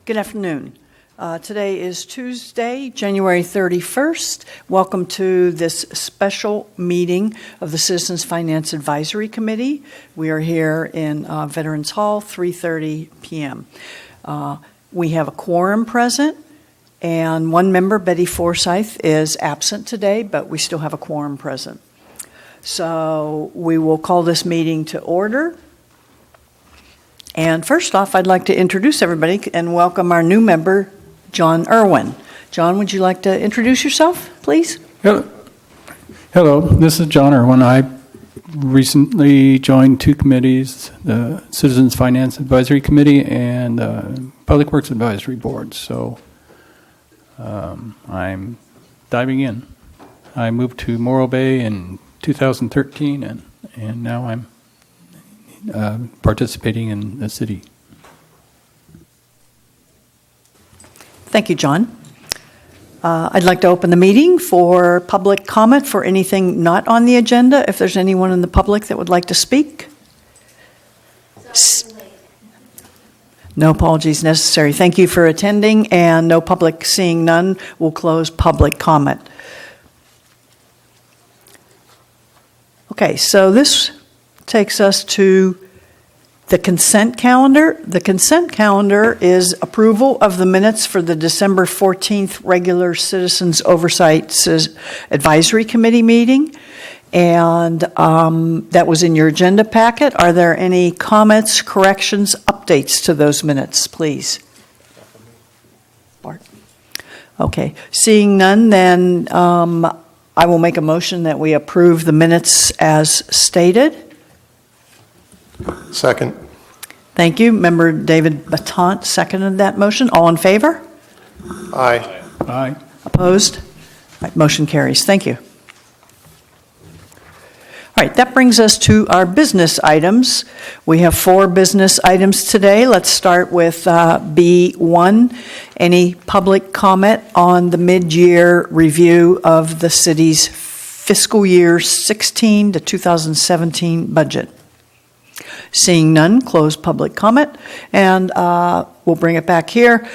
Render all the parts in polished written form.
Good afternoon. Today is Tuesday, January 31st. Welcome to this special meeting of the Citizens Finance Advisory Committee. We are here in Veterans Hall, 3:30 p.m. We have a quorum present, and one member, Betty Forsyth, is absent today, but we still have a quorum present. So we will call this meeting to order. And first off, I'd like to introduce everybody and welcome our new member, John Irwin. John, would you like to introduce yourself, please? Hello, this is John Irwin. I recently joined two committees, the Citizens Finance Advisory Committee and Public Works Advisory Board. So I'm diving in. I moved to Morro Bay in 2013, and now I'm participating in the city. Thank you, John. I'd like to open the meeting for public comment for anything not on the agenda. If there's anyone in the public that would like to speak. No apologies necessary. Thank you for attending, and no public. Seeing none, we'll close public comment. Okay, so this takes us to the consent calendar. The consent calendar is approval of the minutes for the December 14th regular Citizens Oversight Advisory Committee meeting, and that was in your agenda packet. Are there any comments, corrections, updates to those minutes, please? Bart? Okay, seeing none, then I will make a motion that we approve the minutes as stated. Second. Thank you. Member David Batant seconded that motion. All in favor? Aye. Aye. Opposed? All right, motion carries. Thank you. All right, that brings us to our business items. We have 4 business items today. Let's start with B1. Any public comment on the mid-year review of the city's fiscal year 16 to 2017 budget? Seeing none, close public comment, and we'll bring it back here.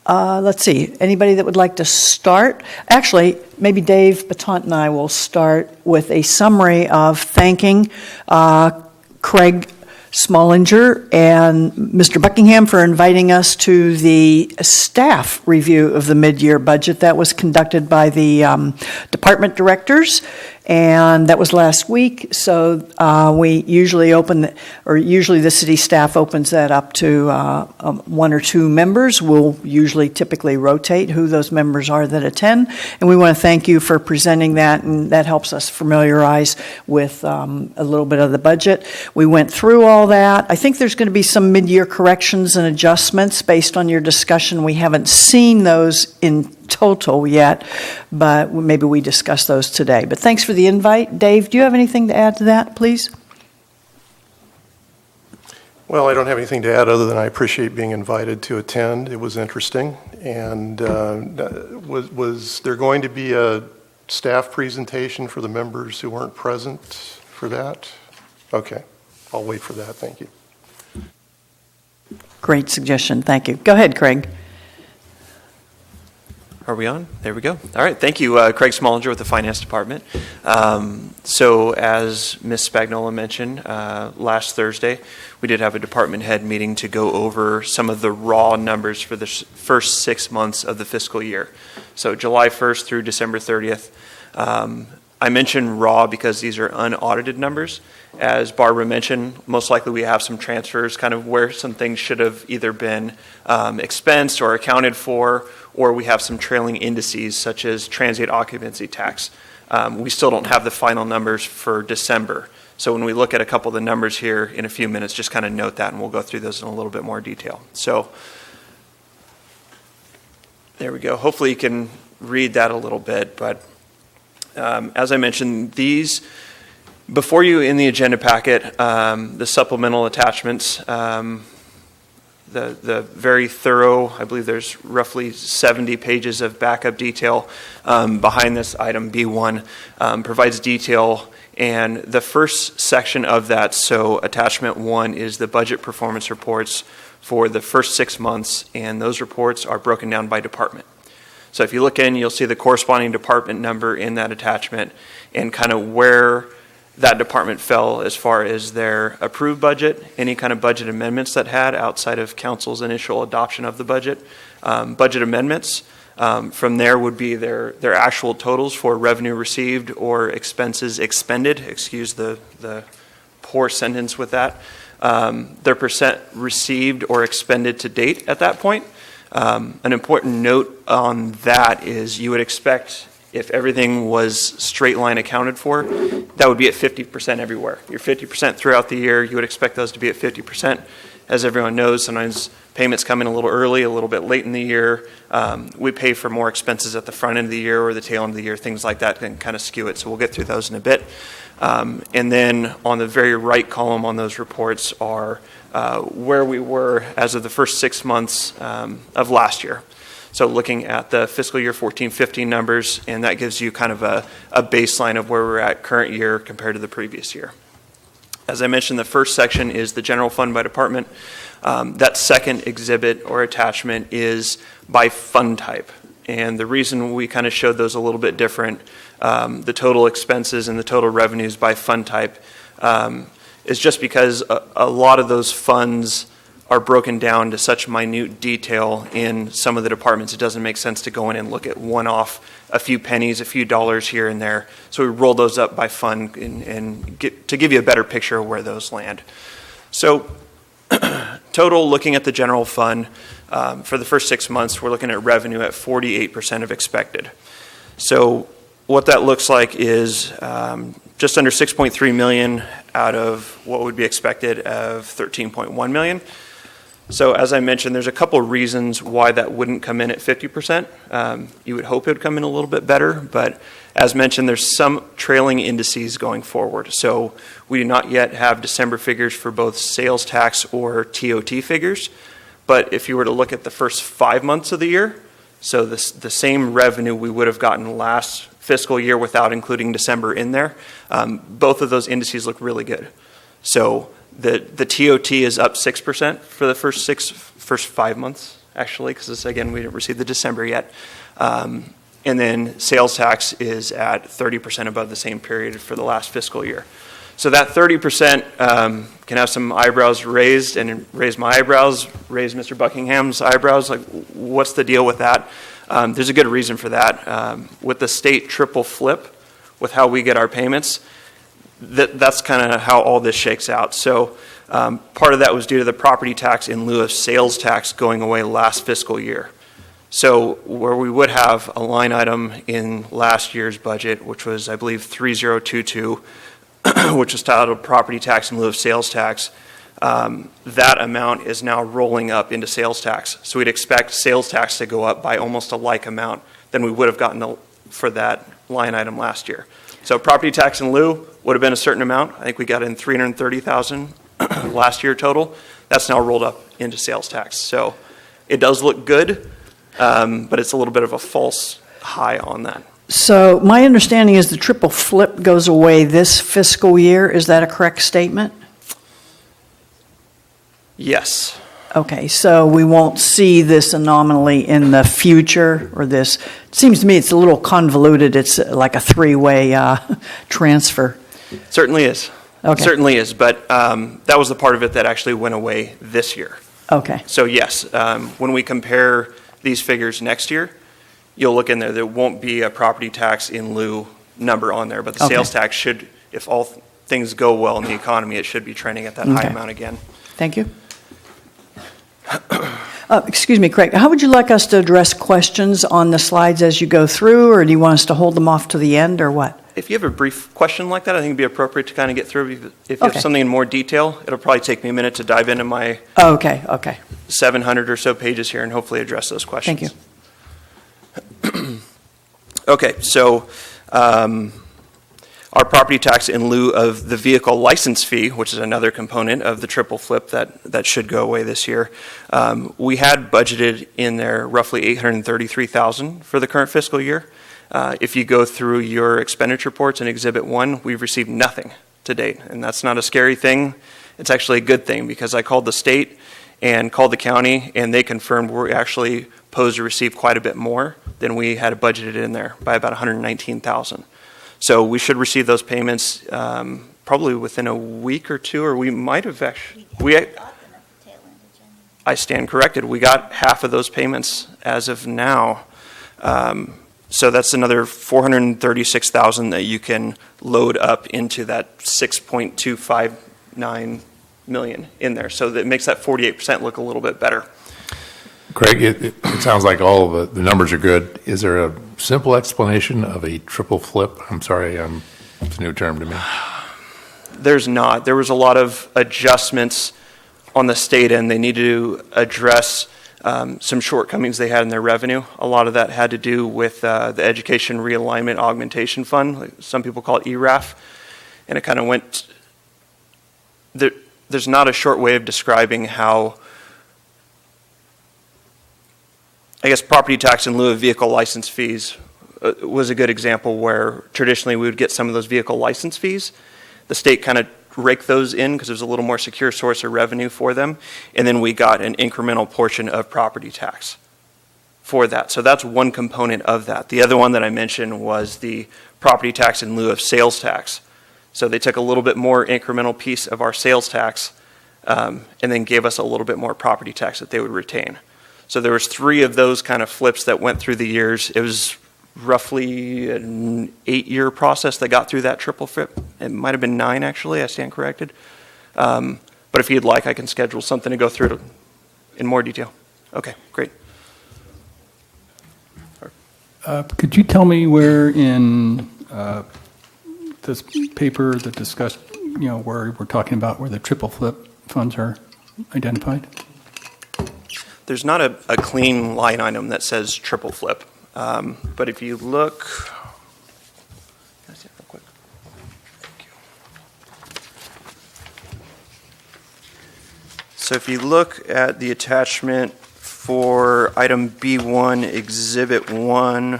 Let's see, anybody that would like to start? Actually, maybe Dave Batant and I will start with a summary of thanking Craig Smollinger and Mr. Buckingham for inviting us to the staff review of the mid-year budget that was conducted by the department directors, and that was last week. So we usually usually the city staff opens that up to 1 or 2 members. We'll usually typically rotate who those members are that attend, and we want to thank you for presenting that, and that helps us familiarize with a little bit of the budget. We went through all that. I think there's going to be some mid-year corrections and adjustments based on your discussion. We haven't seen those in total yet, but maybe we discuss those today. But thanks for the invite. Dave, do you have anything to add to that, please? Well, I don't have anything to add other than I appreciate being invited to attend. It was interesting. And was there going to be a staff presentation for the members who weren't present for that? Okay. I'll wait for that. Thank you. Great suggestion. Thank you. Go ahead, Craig. Are we on? There we go. All right. Thank you, Craig Smollinger with the Finance Department. So as Ms. Spagnola mentioned, last Thursday, we did have a department head meeting to go over some of the raw numbers for the first 6 months of the fiscal year. So July 1st through December 30th. I mentioned raw because these are unaudited numbers. As Barbara mentioned, most likely we have some transfers kind of where some things should have either been expensed or accounted for, or we have some trailing indices such as transient occupancy tax. We still don't have the final numbers for December. So when we look at a couple of the numbers here in a few minutes, just kind of note that, and we'll go through those in a little bit more detail. So there we go. Hopefully you can read that a little bit, but as I mentioned, these before you in the agenda packet, the supplemental attachments, the very thorough, I believe there's roughly 70 pages of backup detail behind this item B1, provides detail And the first section of that, so attachment 1, is the budget performance reports for the first 6 months, and those reports are broken down by department. So if you look in, you'll see the corresponding department number in that attachment and kind of where that department fell as far as their approved budget, any kind of budget amendments that had outside of council's initial adoption of the budget, budget amendments. From there would be their actual totals for revenue received or expenses expended. Excuse the poor sentence with that. Their percent received or expended to date at that point. An important note on that is you would expect if everything was straight line accounted for, that would be at 50% everywhere. You're 50% throughout the year, you would expect those to be at 50%. As everyone knows, sometimes payments come in a little early, a little bit late in the year. We pay for more expenses at the front end of the year or the tail end of the year, things like that can kind of skew it. So we'll get through those in a bit. And then on the very right column on those reports are where we were as of the first 6 months of last year. So looking at the fiscal year 14-15 numbers, and that gives you kind of a baseline of where we're at current year compared to the previous year. As I mentioned, the first section is the general fund by department. That second exhibit or attachment is by fund type. And the reason we kind of showed those a little bit different, the total expenses and the total revenues by fund type, is just because a lot of those funds are broken down to such minute detail in some of the departments. It doesn't make sense to go in and look at one-off, a few pennies, a few dollars here and there. So we roll those up by fund and to give you a better picture of where those land. So total, looking at the general fund, for the first 6 months, we're looking at revenue at 48% of expected. So what that looks like is just under 6.3 million out of what would be expected of 13.1 million. So as I mentioned, there's a couple of reasons why that wouldn't come in at 50%. You would hope it would come in a little bit better, but as mentioned, there's some trailing indices going forward. So we do not yet have December figures for both sales tax or TOT figures, but if you were to look at the first 5 months of the year, so the same revenue we would have gotten last fiscal year without including December in there, both of those indices look really good. So the TOT is up 6% for the first 5 months, actually, because again, we didn't receive the December yet. And then sales tax is at 30% above the same period for the last fiscal year. So that 30% can have some eyebrows raised and raise my eyebrows, raise Mr. Buckingham's eyebrows. Like, what's the deal with that? There's a good reason for that. With the state triple flip, with how we get our payments, that's kind of how all this shakes out. So part of that was due to the property tax in lieu of sales tax going away last fiscal year. So where we would have a line item in last year's budget, which was, I believe, 3022, which was titled property tax in lieu of sales tax, that amount is now rolling up into sales tax. So we'd expect sales tax to go up by almost a like amount than we would have gotten for that line item last year. So property tax in lieu would have been a certain amount. I think we got in 330,000 last year total. That's now rolled up into sales tax. So it does look good, but it's a little bit of a false high on that. So my understanding is the triple flip goes away this fiscal year. Is that a correct statement? Yes. Okay, so we won't see this anomaly in the future, or this, it seems to me it's a little convoluted. It's like a three-way transfer. Certainly is. Okay. Certainly is, but that was the part of it that actually went away this year. Okay. So yes, when we compare these figures next year, you'll look in there, there won't be a property tax in lieu number on there, but the sales tax should, if all things go well in the economy, it should be trending at that high amount again. Thank you. Excuse me, Craig, how would you like us to address questions on the slides as you go through, or do you want us to hold them off to the end, or what? If you have a brief question like that, I think it'd be appropriate to kind of get through. If you have something in more detail, it'll probably take me a minute to dive into my Okay. 700 or so pages here and hopefully address those questions. Thank you. Okay, so our property tax in lieu of the vehicle license fee, which is another component of the triple flip that should go away this year, we had budgeted in there roughly $833,000 for the current fiscal year. If you go through your expenditure reports in Exhibit 1, we've received nothing to date. And that's not a scary thing. It's actually a good thing, because I called the state and called the county, and they confirmed we're actually posed to receive quite a bit more than we had budgeted in there, by about $119,000. So we should receive those payments probably within a week or two, or we might have actually. I stand corrected. We got half of those payments as of now. So that's another $436,000 that you can load up into that $6.259 million in there. So that makes that 48% look a little bit better. Craig, it sounds like all of the numbers are good. Is there a simple explanation of a triple flip? I'm sorry, it's a new term to me. There's not. There was a lot of adjustments on the state end. They needed to address some shortcomings they had in their revenue. A lot of that had to do with the Education Realignment Augmentation Fund. Like some people call it ERAF. And it kind of went, there's not a short way of describing how, I guess, property tax in lieu of vehicle license fees was a good example, where traditionally we would get some of those vehicle license fees. The state kind of raked those in because there's a little more secure source of revenue for them. And then we got an incremental portion of property tax for that. So that's one component of that. The other one that I mentioned was the property tax in lieu of sales tax. So they took a little bit more incremental piece of our sales tax and then gave us a little bit more property tax that they would retain. So there was 3 of those kind of flips that went through the years. It was roughly an 8-year process that got through that triple flip. It might have been 9, actually. I stand corrected. But if you'd like, I can schedule something to go through it in more detail. Okay, great. Could you tell me where in this paper that discussed, where we're talking about where the triple flip funds are identified? There's not a clean line item that says triple flip. But if you look, can I see it real quick? Thank you. So if you look at the attachment for item B1, Exhibit 1,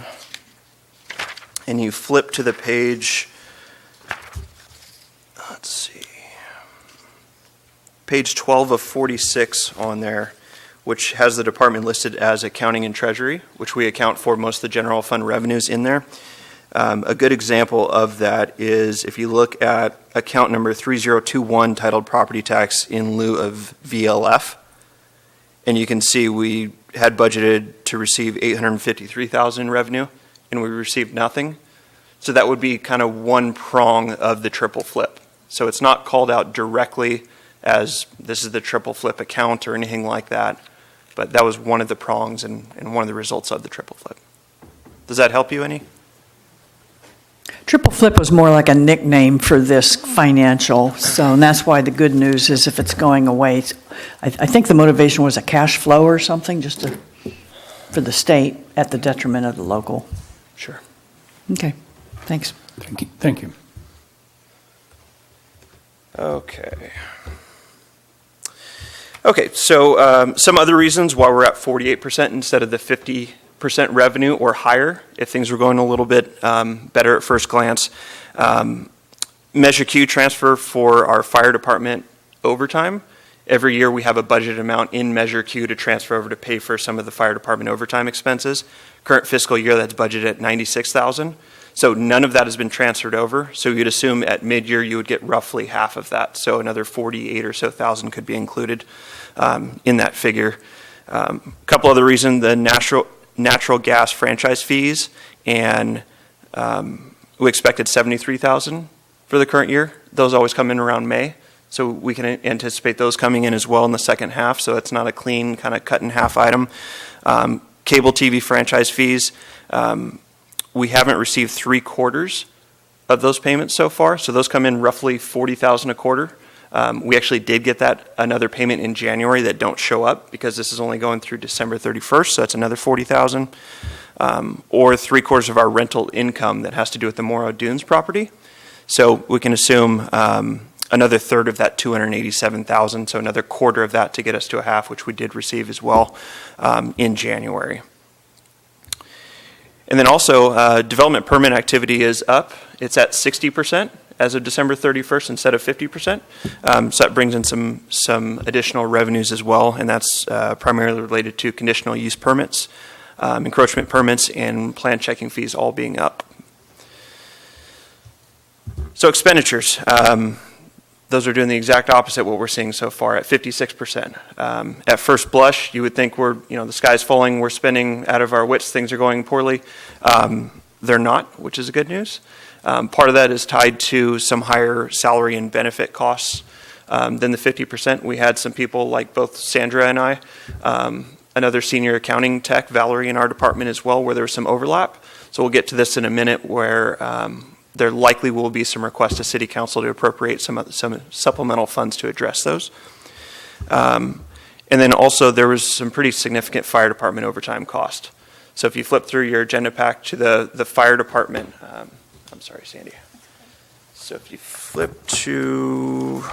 and you flip to the page, let's see, page 12 of 46 on there, which has the department listed as accounting and treasury, which we account for most of the general fund revenues in there. A good example of that is if you look at account number 3021 titled property tax in lieu of VLF, and you can see we had budgeted to receive $853,000 in revenue, and we received nothing. So that would be kind of one prong of the triple flip. So it's not called out directly as this is the triple flip account or anything like that. But that was one of the prongs and one of the results of the triple flip. Does that help you any? Triple flip was more like a nickname for this financial, and that's why the good news is if it's going away, I think the motivation was a cash flow or something, for the state at the detriment of the local. Sure. Okay, thanks. Thank you. Okay, so some other reasons why we're at 48% instead of the 50% revenue or higher, if things were going a little bit better at first glance. Measure Q transfer for our fire department overtime. Every year we have a budget amount in Measure Q to transfer over to pay for some of the fire department overtime expenses. Current fiscal year, that's budgeted at $96,000. So none of that has been transferred over. So you'd assume at mid-year you would get roughly half of that. So another 48 or so thousand could be included in that figure. A couple other reasons: the natural gas franchise fees, and we expected $73,000 for the current year. Those always come in around May. So we can anticipate those coming in as well in the second half. So it's not a clean kind of cut in half item. Cable TV franchise fees. We haven't received 3/4 of those payments so far, so those come in roughly $40,000 a quarter. We actually did get another payment in January that don't show up because this is only going through December 31st, so that's another $40,000. Or 3/4 of our rental income that has to do with the Morrow Dunes property. So we can assume another third of that $287,000, so another quarter of that to get us to a half, which we did receive as well in January. And then also, development permit activity is up. It's at 60% as of December 31st instead of 50%. So that brings in some additional revenues as well, and that's primarily related to conditional use permits, encroachment permits, and plan checking fees all being up. So expenditures. Those are doing the exact opposite of what we're seeing so far at 56%. At first blush, you would think the sky's falling, we're spending out of our wits, things are going poorly. They're not, which is good news. Part of that is tied to some higher salary and benefit costs than the 50%. We had some people like both Sandra and I, another senior accounting tech, Valerie, in our department as well, where there was some overlap. So we'll get to this in a minute where there likely will be some requests to City Council to appropriate some supplemental funds to address those. And then also there was some pretty significant fire department overtime cost. So if you flip through your agenda pack to the fire department, I'm sorry, Sandy. So if you flip to,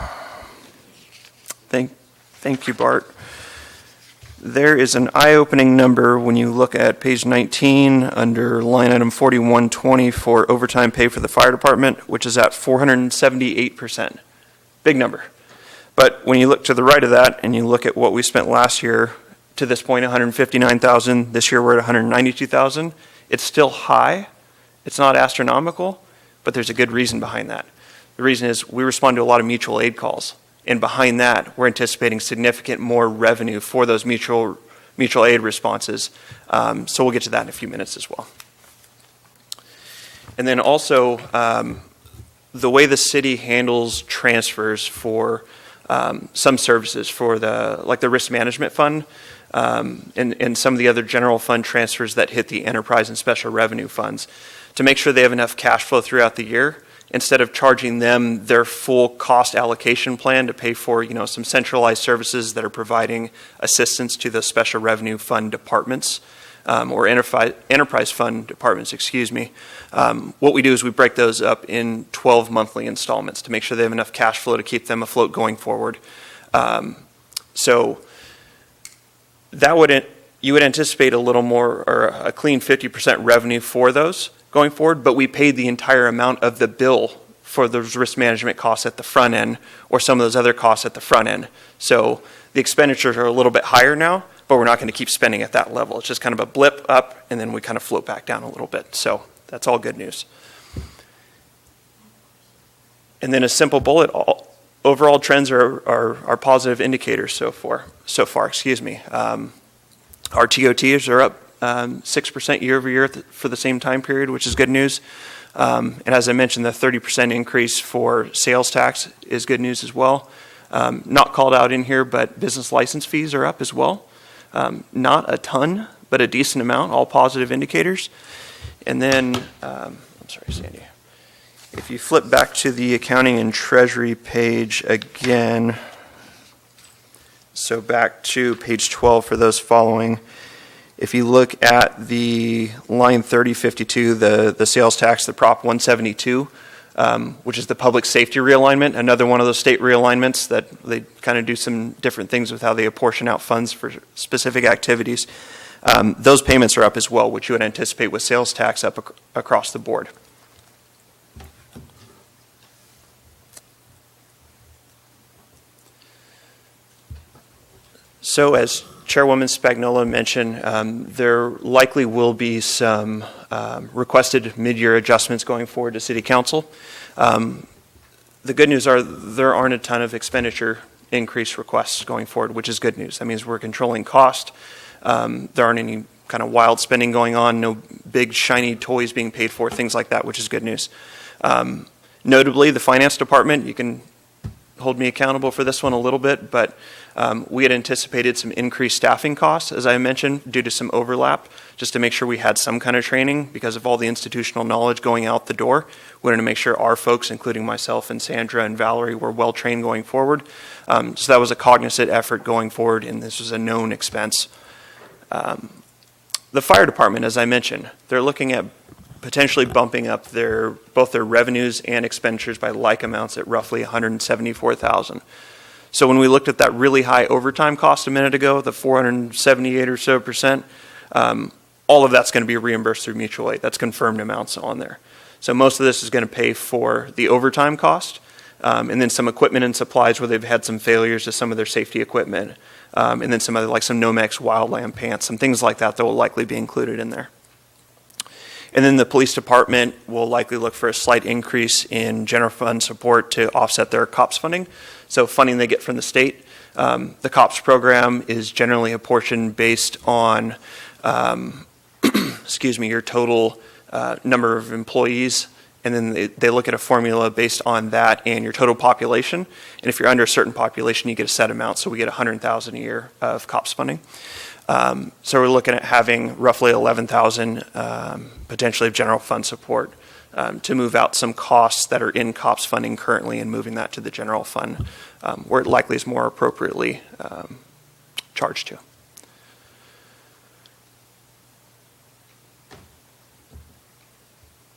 thank you, Bart. There is an eye-opening number when you look at page 19 under line item 4120 for overtime pay for the fire department, which is at 478%. Big number. But when you look to the right of that and you look at what we spent last year, to this point, $159,000. This year we're at $192,000. It's still high. It's not astronomical, but there's a good reason behind that. The reason is we respond to a lot of mutual aid calls. And behind that, we're anticipating significant more revenue for those mutual aid responses. So we'll get to that in a few minutes as well. And then also, the way the city handles transfers for some services, for the risk management fund, and some of the other general fund transfers that hit the enterprise and special revenue funds, to make sure they have enough cash flow throughout the year. Instead of charging them their full cost allocation plan to pay for, some centralized services that are providing assistance to the special revenue fund departments, or enterprise fund departments, what we do is we break those up in 12 monthly installments to make sure they have enough cash flow to keep them afloat going forward. So that you would anticipate a little more, or a clean 50% revenue for those going forward, but we paid the entire amount of the bill for those risk management costs at the front end, or some of those other costs at the front end. So the expenditures are a little bit higher now, but we're not going to keep spending at that level. It's just kind of a blip up, and then we kind of float back down a little bit. So that's all good news. And then a simple bullet, overall trends are positive indicators so far. Our TOTs are up 6% year over year for the same time period, which is good news. And as I mentioned, the 30% increase for sales tax is good news as well. Not called out in here, but business license fees are up as well. Not a ton, but a decent amount, all positive indicators. And then, I'm sorry, Sandy. If you flip back to the accounting and treasury page again, so back to page 12 for those following. If you look at the line 3052, the sales tax, the Prop 172, which is the public safety realignment, another one of those state realignments that they kind of do some different things with how they apportion out funds for specific activities. Those payments are up as well, which you would anticipate with sales tax up across the board. So as Chairwoman Spagnola mentioned, there likely will be some requested mid-year adjustments going forward to City Council. The good news are there aren't a ton of expenditure increase requests going forward, which is good news. That means we're controlling cost. There aren't any kind of wild spending going on, no big shiny toys being paid for, things like that, which is good news. Notably, the finance department, you can hold me accountable for this one a little bit, but we had anticipated some increased staffing costs, as I mentioned, due to some overlap, just to make sure we had some kind of training because of all the institutional knowledge going out the door. We wanted to make sure our folks, including myself and Sandra and Valerie, were well trained going forward. So that was a cognizant effort going forward, and this was a known expense. The fire department, as I mentioned, they're looking at potentially bumping up both their revenues and expenditures by like amounts at roughly $174,000. So when we looked at that really high overtime cost a minute ago, the 478 or so percent, all of that's going to be reimbursed through mutual aid. That's confirmed amounts on there. So most of this is going to pay for the overtime cost, and then some equipment and supplies where they've had some failures to some of their safety equipment, and then some other, like some Nomex wildland pants, some things like that will likely be included in there. And then the police department will likely look for a slight increase in general fund support to offset their COPS funding. So funding they get from the state. The COPS program is generally apportioned based on, your total number of employees. And then they look at a formula based on that and your total population. And if you're under a certain population, you get a set amount. So we get $100,000 a year of COPS funding. So we're looking at having roughly $11,000 potentially of general fund support to move out some costs that are in COPS funding currently and moving that to the general fund where it likely is more appropriately charged to.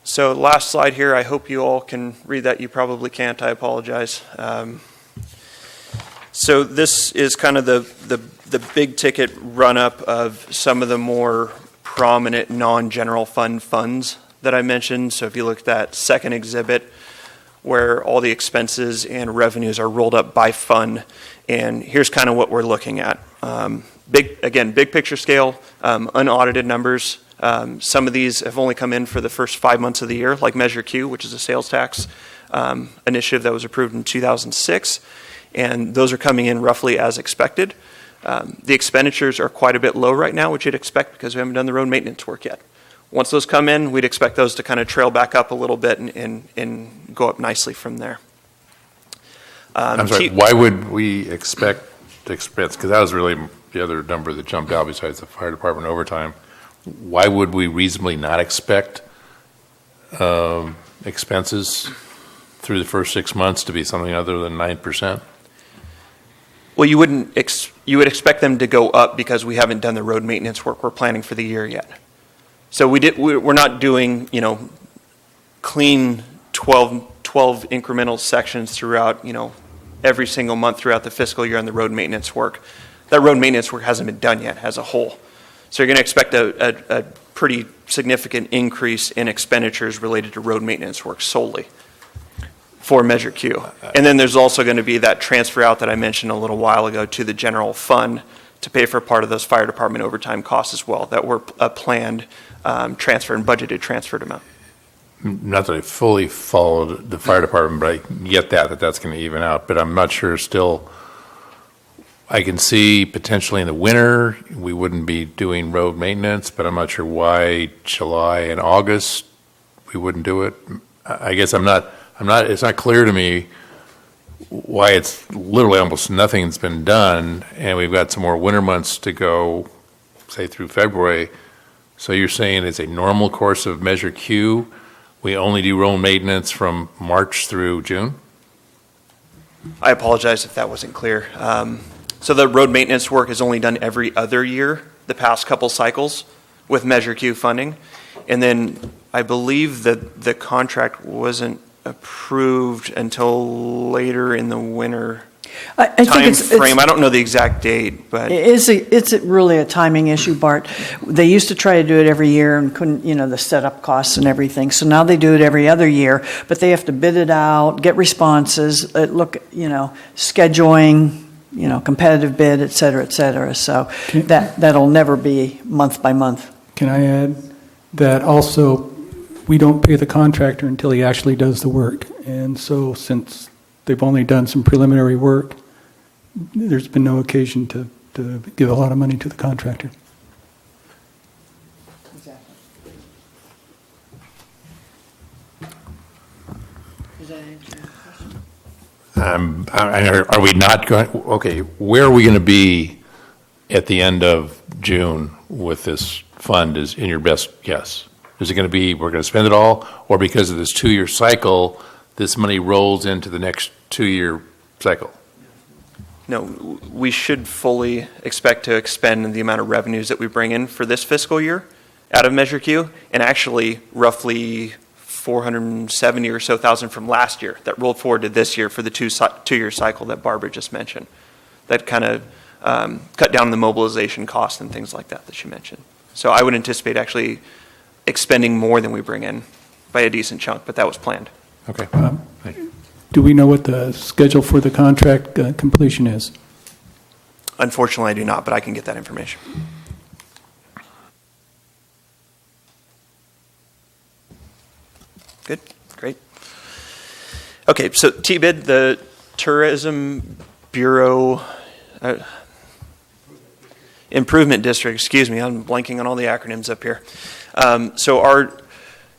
So last slide here, I hope you all can read that. You probably can't, I apologize. So this is kind of the big ticket run-up of some of the more prominent non-general fund funds that I mentioned. So if you look at that second exhibit where all the expenses and revenues are rolled up by fund, and here's kind of what we're looking at. Big picture scale, unaudited numbers. Some of these have only come in for the first 5 months of the year, like Measure Q, which is a sales tax initiative that was approved in 2006. And those are coming in roughly as expected. The expenditures are quite a bit low right now, which you'd expect because we haven't done the road maintenance work yet. Once those come in, we'd expect those to kind of trail back up a little bit and go up nicely from there. I'm sorry, why would we expect the expense? Because that was really the other number that jumped out besides the fire department overtime. Why would we reasonably not expect expenses through the first 6 months to be something other than 9%? Well, you would expect them to go up because we haven't done the road maintenance work we're planning for the year yet. So we're not doing, clean 12 incremental sections throughout, every single month throughout the fiscal year on the road maintenance work. That road maintenance work hasn't been done yet as a whole. So you're going to expect a pretty significant increase in expenditures related to road maintenance work solely for Measure Q. And then there's also going to be that transfer out that I mentioned a little while ago to the general fund to pay for part of those fire department overtime costs as well that were a planned transfer and budgeted transferred amount. Not that I fully followed the fire department, but I get that's going to even out. But I'm not sure still. I can see potentially in the winter we wouldn't be doing road maintenance, but I'm not sure why July and August we wouldn't do it. I guess it's not clear to me why it's literally almost nothing's been done, and we've got some more winter months to go, say through February. So you're saying it's a normal course of Measure Q. We only do road maintenance from March through June? I apologize if that wasn't clear. So the road maintenance work is only done every other year, the past couple cycles, with Measure Q funding. And then I believe that the contract wasn't approved until later in the winter I think it's frame. I don't know the exact date, but it's really a timing issue, Bart. They used to try to do it every year and couldn't, the setup costs and everything. So now they do it every other year, but they have to bid it out, get responses, scheduling, competitive bid, et cetera, et cetera. So that'll never be month by month. Can I add that also we don't pay the contractor until he actually does the work. And so since they've only done some preliminary work, there's been no occasion to give a lot of money to the contractor. Exactly. Does that answer your question? Are we not going, okay, where are we going to be at the end of June with this fund is in your best guess? Is it going to be, we're going to spend it all, or because of this 2-year cycle, this money rolls into the next 2-year cycle? no, we should fully expect to expend the amount of revenues that we bring in for this fiscal year out of Measure Q, and actually roughly 470 or so thousand from last year that rolled forward to this year for the two-year cycle that Barbara just mentioned. That kind of cut down the mobilization costs and things like that she mentioned. So I would anticipate actually expending more than we bring in by a decent chunk, but that was planned. Okay. Do we know what the schedule for the contract completion is? Unfortunately, I do not, but I can get that information. Good, great. Okay, so TBID, the Tourism Bureau Improvement District, excuse me, I'm blanking on all the acronyms up here. So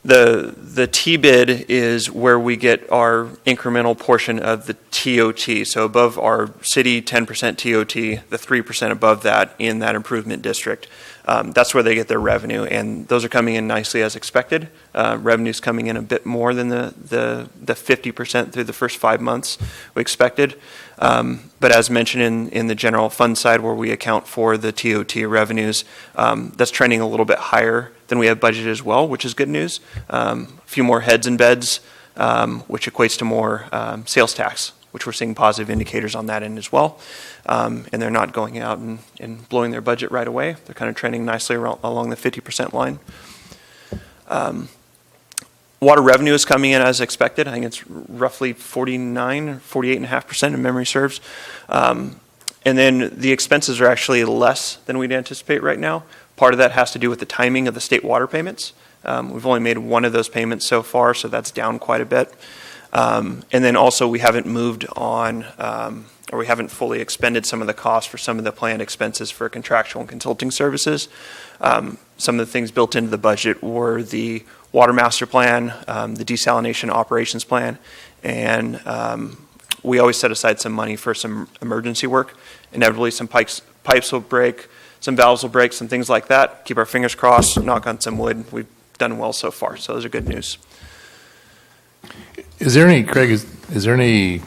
the TBID is where we get our incremental portion of the TOT. So above our city 10% TOT, the 3% above that in that improvement district. That's where they get their revenue, and those are coming in nicely as expected. Revenue's coming in a bit more than the 50% through the first 5 months we expected. But as mentioned in the general fund side where we account for the TOT revenues, that's trending a little bit higher than we have budgeted as well, which is good news. A few more heads in beds, which equates to more sales tax, which we're seeing positive indicators on that end as well. And they're not going out and blowing their budget right away. They're kind of trending nicely along the 50% line. Water revenue is coming in as expected. I think it's roughly 48.5% if memory serves. And then the expenses are actually less than we'd anticipate right now. Part of that has to do with the timing of the state water payments. We've only made one of those payments so far, so that's down quite a bit. And then also we haven't moved on, or we haven't fully expended some of the costs for some of the planned expenses for contractual and consulting services. Some of the things built into the budget were the water master plan, the desalination operations plan, and we always set aside some money for some emergency work. Inevitably, some pipes will break, some valves will break, some things like that. Keep our fingers crossed, knock on some wood. We've done well so far, so those are good news. Is there any, Craig, is there any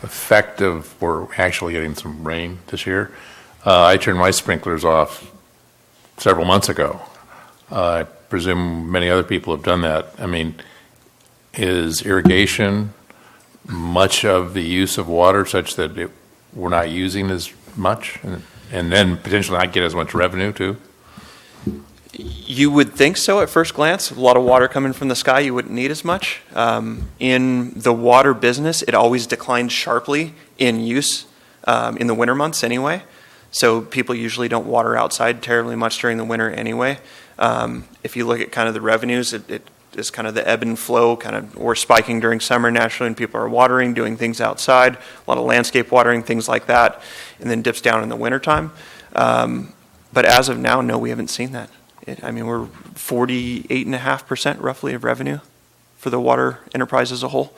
effect of we're actually getting some rain this year? I turned my sprinklers off several months ago. I presume many other people have done that. I mean, is irrigation much of the use of water such that we're not using as much and then potentially not get as much revenue too? You would think so at first glance. A lot of water coming from the sky, you wouldn't need as much. In the water business, it always declines sharply in use in the winter months anyway. So people usually don't water outside terribly much during the winter anyway. If you look at kind of the revenues, it is kind of the ebb and flow, kind of we're spiking during summer naturally and people are watering, doing things outside, a lot of landscape watering, things like that, and then dips down in the wintertime. But as of now, no, we haven't seen that. We're 48.5% roughly of revenue for the water enterprise as a whole.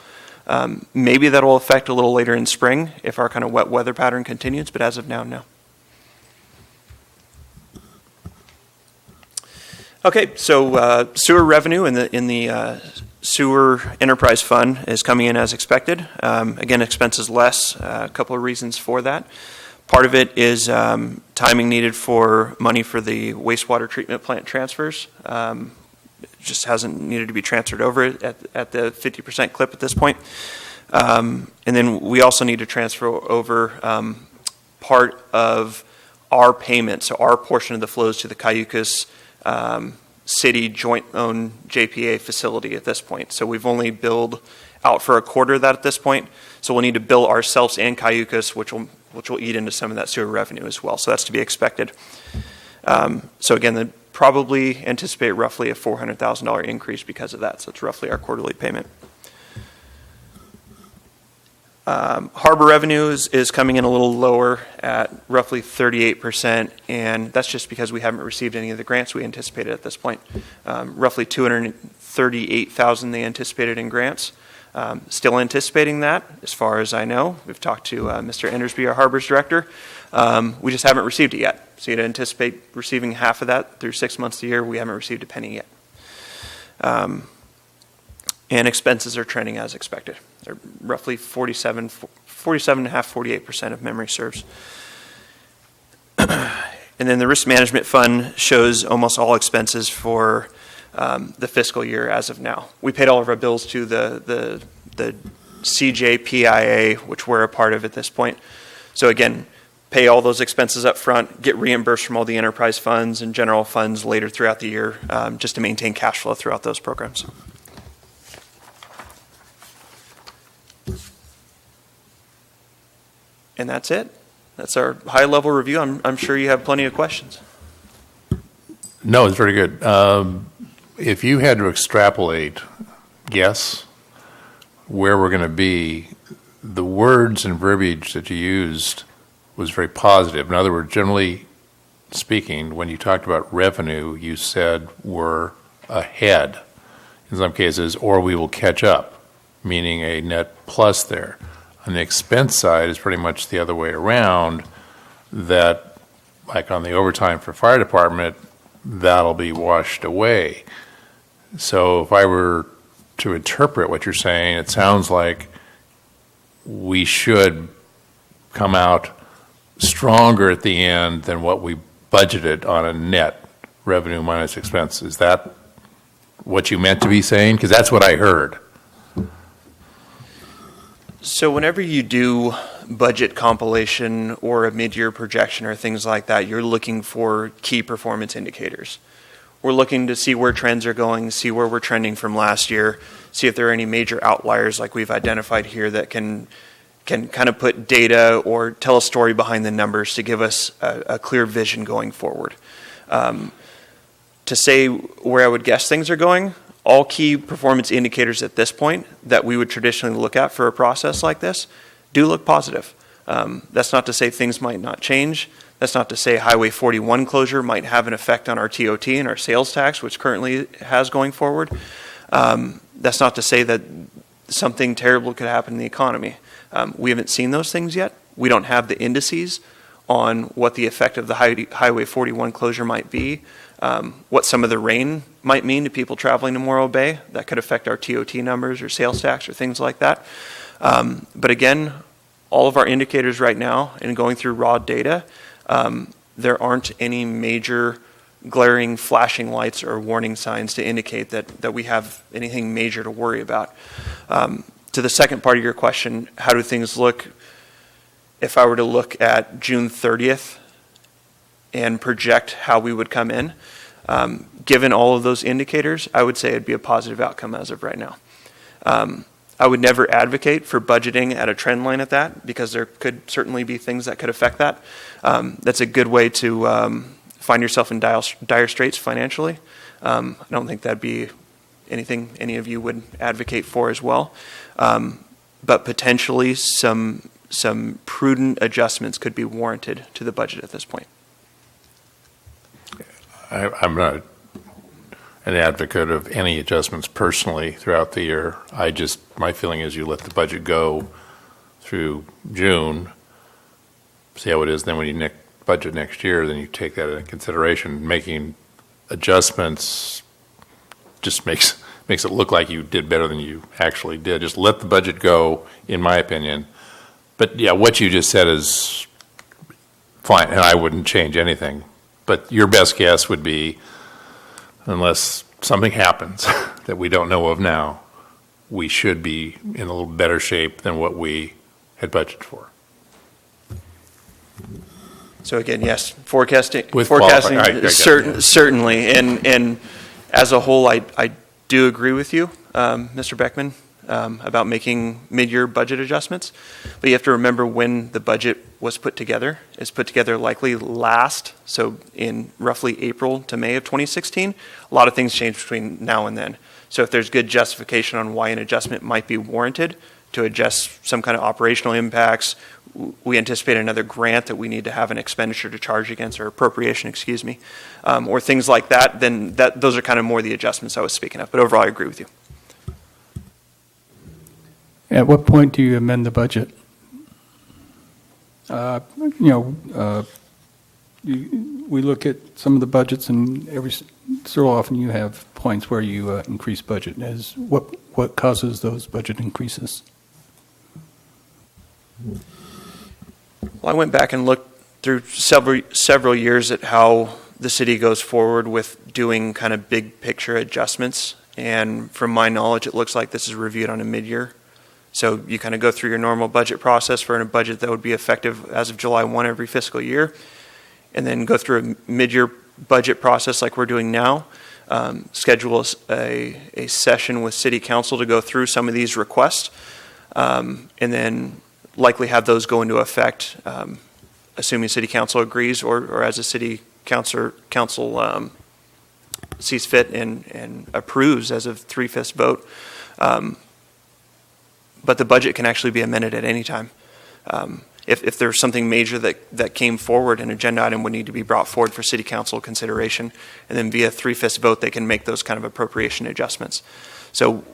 Maybe that will affect a little later in spring if our kind of wet weather pattern continues, but as of now, no. Okay, so sewer revenue in the sewer enterprise fund is coming in as expected. Again, expenses less. A couple of reasons for that. Part of it is timing needed for money for the wastewater treatment plant transfers. It just hasn't needed to be transferred over at the 50% clip at this point. And then we also need to transfer over part of our payment, so our portion of the flows to the Cayucas city joint-owned JPA facility at this point. So we've only billed out for a quarter of that at this point. So we'll need to bill ourselves and Cayucas, which will eat into some of that sewer revenue as well. So that's to be expected. So again, they probably anticipate roughly a $400,000 increase because of that. So it's roughly our quarterly payment. Harbor revenue is coming in a little lower at roughly 38%, and that's just because we haven't received any of the grants we anticipated at this point. Roughly $238,000 they anticipated in grants. Still anticipating that, as far as I know. We've talked to Mr. Endersby, our Harbors Director. We just haven't received it yet. So you'd anticipate receiving half of that through 6 months of the year. We haven't received a penny yet. And expenses are trending as expected. They're roughly 47.5%, 48% of memory serves. And then the risk management fund shows almost all expenses for the fiscal year as of now. We paid all of our bills to the CJPIA, which we're a part of at this point. So again, pay all those expenses up front, get reimbursed from all the enterprise funds and general funds later throughout the year, just to maintain cash flow throughout those programs. And that's it. That's our high-level review. I'm sure you have plenty of questions. No, it's very good. If you had to extrapolate, guess where we're going to be, the words and verbiage that you used was very positive. In other words, generally speaking, when you talked about revenue, you said we're ahead in some cases, or we will catch up, meaning a net plus there. On the expense side, it's pretty much the other way around, that like on the overtime for fire department, that'll be washed away. So if I were to interpret what you're saying, it sounds like we should come out stronger at the end than what we budgeted on a net revenue minus expense. Is that what you meant to be saying? Because that's what I heard. So whenever you do budget compilation or a mid-year projection or things like that, you're looking for key performance indicators. We're looking to see where trends are going, see where we're trending from last year, see if there are any major outliers like we've identified here that can kind of put data or tell a story behind the numbers to give us a clear vision going forward. To say where I would guess things are going, all key performance indicators at this point that we would traditionally look at for a process like this do look positive. That's not to say things might not change. That's not to say Highway 41 closure might have an effect on our TOT and our sales tax, which currently has going forward. That's not to say that something terrible could happen in the economy. We haven't seen those things yet. We don't have the indices on what the effect of the Highway 41 closure might be, what some of the rain might mean to people traveling to Morro Bay. That could affect our TOT numbers or sales tax or things like that. But again, all of our indicators right now, and going through raw data, there aren't any major glaring flashing lights or warning signs to indicate that we have anything major to worry about. To the second part of your question, how do things look if I were to look at June 30th and project how we would come in? Given all of those indicators, I would say it'd be a positive outcome as of right now. I would never advocate for budgeting at a trend line at that, because there could certainly be things that could affect that. That's a good way to find yourself in dire straits financially. I don't think that'd be anything any of you would advocate for as well. But potentially some prudent adjustments could be warranted to the budget at this point. I'm not an advocate of any adjustments personally throughout the year. My feeling is you let the budget go through June, see how it is, then when you budget next year, then you take that into consideration. Making adjustments just makes it look like you did better than you actually did. Just let the budget go, in my opinion. But yeah, what you just said is fine, and I wouldn't change anything. But your best guess would be, unless something happens that we don't know of now, we should be in a little better shape than what we had budgeted for. So again, yes, forecasting qualifying. Certainly, and as a whole, I do agree with you, Mr. Beckman, about making mid-year budget adjustments. But you have to remember when the budget was put together. It's put together likely so in roughly April to May of 2016. A lot of things changed between now and then. So if there's good justification on why an adjustment might be warranted to adjust some kind of operational impacts, we anticipate another grant that we need to have an expenditure to charge against, or appropriation, excuse me, or things like that, then those are kind of more the adjustments I was speaking of. But overall, I agree with you. At what point do you amend the budget? We look at some of the budgets, and every so often you have points where you increase budget. What causes those budget increases? Well, I went back and looked through several years at how the city goes forward with doing kind of big picture adjustments. And from my knowledge, it looks like this is reviewed on a mid-year So you kind of go through your normal budget process for a budget that would be effective as of July 1 every fiscal year, and then go through a mid-year budget process like we're doing now, schedule a session with City Council to go through some of these requests, and then likely have those go into effect, assuming City Council agrees or as a City Council sees fit and approves as a 3/5 vote. But the budget can actually be amended at any time. If there's something major that came forward, an agenda item would need to be brought forward for City Council consideration, and then via 3/5 vote, they can make those kind of appropriation adjustments. So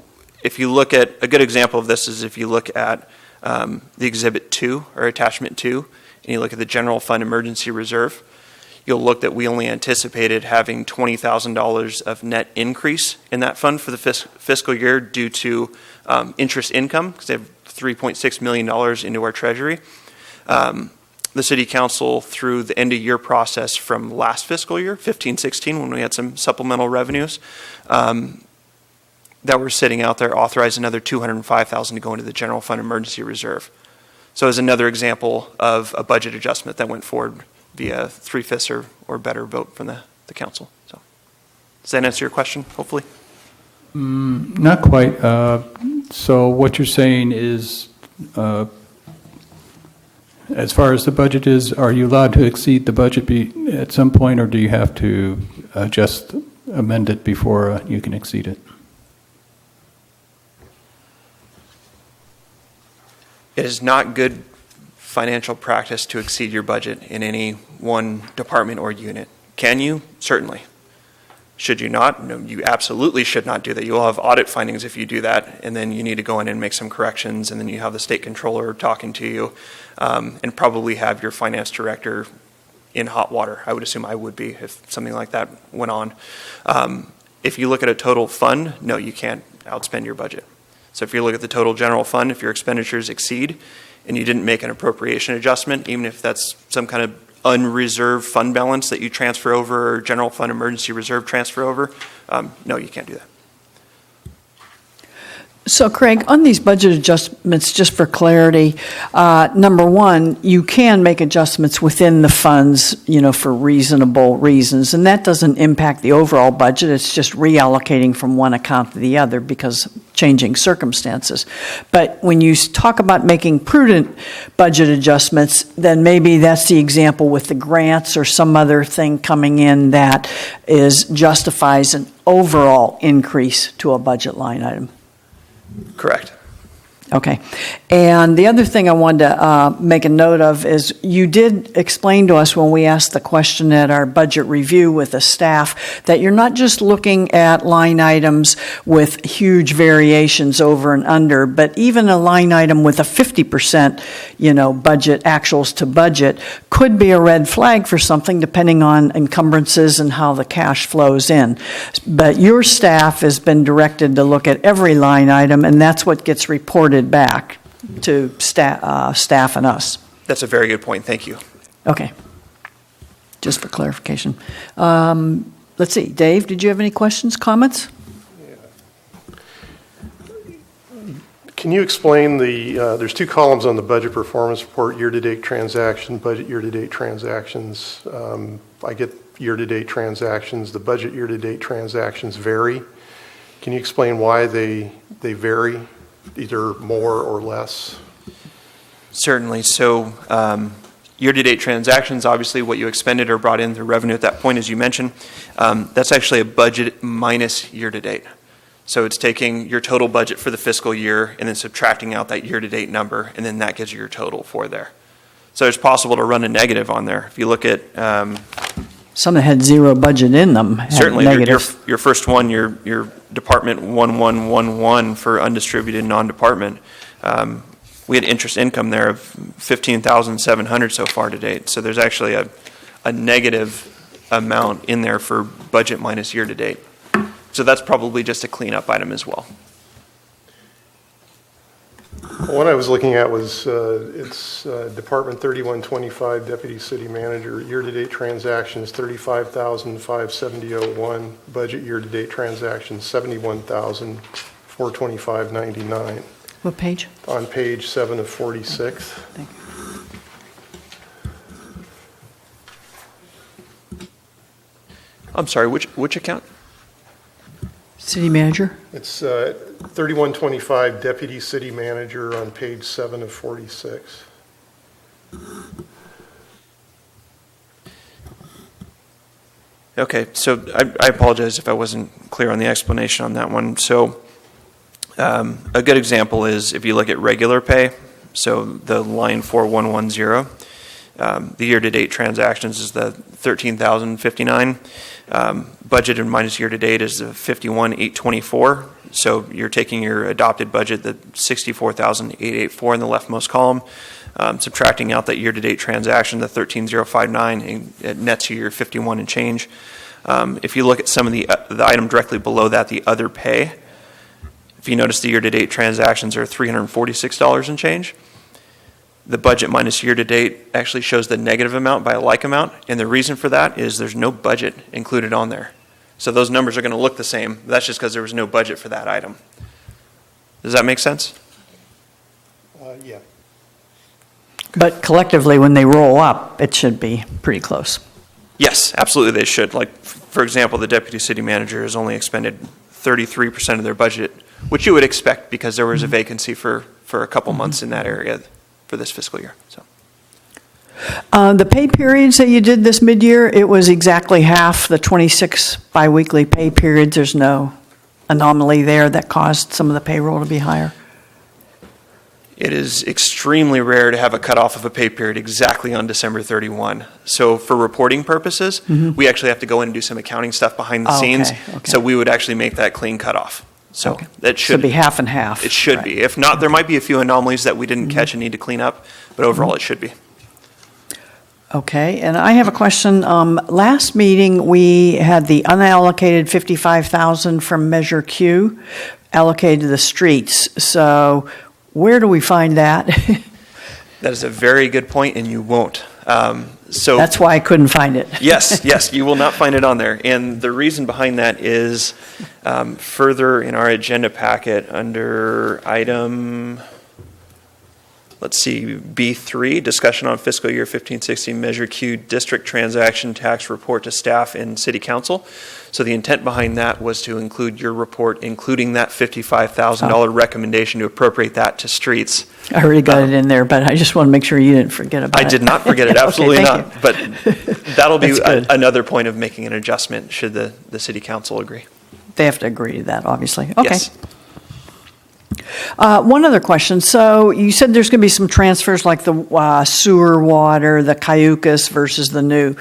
if you look at, a good example of this is if you look at the Exhibit 2 or Attachment 2, and you look at the General Fund Emergency Reserve, you'll look that we only anticipated having $20,000 of net increase in that fund for the fiscal year due to interest income, because they have $3.6 million into our treasury. The City Council, through the end of year process from last fiscal year, 15-16, when we had some supplemental revenues, that were sitting out there, authorized another $205,000 to go into the General Fund Emergency Reserve. So as another example of a budget adjustment that went forward via 3/5 or better vote from the council. So does that answer your question, hopefully? Not quite. So what you're saying is, as far as the budget is, are you allowed to exceed the budget at some point, or do you have to just amend it before you can exceed it? It is not good financial practice to exceed your budget in any one department or unit. Can you? Certainly. Should you not? No, you absolutely should not do that. You'll have audit findings if you do that, and then you need to go in and make some corrections, and then you have the state controller talking to you, and probably have your finance director in hot water. I would assume I would be if something like that went on. If you look at a total fund, no, you can't outspend your budget. So if you look at the total general fund, if your expenditures exceed and you didn't make an appropriation adjustment, even if that's some kind of unreserved fund balance that you transfer over or general fund emergency reserve transfer over, no, you can't do that. So Craig, on these budget adjustments, just for clarity, number one, you can make adjustments within the funds, for reasonable reasons, and that doesn't impact the overall budget. It's just reallocating from one account to the other because changing circumstances. But when you talk about making prudent budget adjustments, then maybe that's the example with the grants or some other thing coming in that justifies an overall increase to a budget line item. Correct. Okay. And the other thing I wanted to make a note of is you did explain to us when we asked the question at our budget review with the staff that you're not just looking at line items with huge variations over and under, but even a line item with a 50%, budget, actuals to budget, could be a red flag for something depending on encumbrances and how the cash flows in. But your staff has been directed to look at every line item, and that's what gets reported back to staff and us. That's a very good point. Thank you. Okay. Just for clarification. Let's see. Dave, did you have any questions, comments? Can you explain there's two columns on the budget performance report, year-to-date transaction, budget year-to-date transactions. I get year-to-date transactions. The budget year-to-date transactions vary. Can you explain why they vary, either more or less? Certainly. So year-to-date transactions, obviously what you expended or brought in through revenue at that point, as you mentioned, that's actually a budget minus year-to-date. So it's taking your total budget for the fiscal year and then subtracting out that year-to-date number, and then that gives you your total for there. So it's possible to run a negative on there. If you look at some that had zero budget in them had certainly negative. your first one, your department 1111 for undistributed non-department, we had interest income there of $15,700 so far to date. So there's actually a negative amount in there for budget minus year to date. So that's probably just a cleanup item as well. What I was looking at was it's Department 3125, Deputy City Manager, year-to-date transactions 35,570.01, budget year-to-date transactions 71,425.99. What page? On page 7 of 46. Thank you. I'm sorry, which account? City manager? It's 3125 Deputy City Manager on page 7 of 46. Okay, so I apologize if I wasn't clear on the explanation on that one. So a good example is if you look at regular pay, so the line 4110, the year-to-date transactions is the 13,059. Budgeted minus year-to-date is the 51,824. So you're taking your adopted budget, the 64,884 in the leftmost column, subtracting out that year-to-date transaction, the 13,059, and it nets you your 51 and change. If you look at some of the item directly below that, the other pay, if you notice the year-to-date transactions are $346 and change. The budget minus year-to-date actually shows the negative amount by a like amount, and the reason for that is there's no budget included on there. So those numbers are going to look the same. That's just because there was no budget for that item. Does that make sense? Yeah. But collectively, when they roll up, it should be pretty close. Yes, absolutely they should. Like, for example, the deputy city manager has only expended 33% of their budget, which you would expect because there was a vacancy for a couple months in that area for this fiscal year. So, The pay periods that you did this mid-year, it was exactly half the 26 biweekly pay periods. There's no anomaly there that caused some of the payroll to be higher. it is extremely rare to have a cutoff of a pay period exactly on December 31. So for reporting purposes, we actually have to go in and do some accounting stuff behind the scenes. Okay. So we would actually make that clean cutoff. So Okay. that Should should be half and half. It should right. be. If not, there might be a few anomalies that we didn't catch and need to clean up, but overall it should be. Okay, and I have a question. Last meeting, we had the unallocated 55,000 from Measure Q allocated to the streets. So where do we find that? That is a very good point, and you won't. So That's why I couldn't find it. yes, you will not find it on there. And the reason behind that is further in our agenda packet under item, let's see, B3, discussion on fiscal year 15-16 Measure Q district transaction tax report to staff and city council. So the intent behind that was to include your report, including that $55,000 recommendation to appropriate that to streets. I already got it in there, but I just want to make sure you didn't forget about it. I did not forget it, Okay, absolutely thank not. But that'll be That's good. another point of making an adjustment should the city council agree. They have to agree to that, obviously. Okay. Yes. One other question. So you said there's going to be some transfers like the sewer water, the Cayucas versus the new.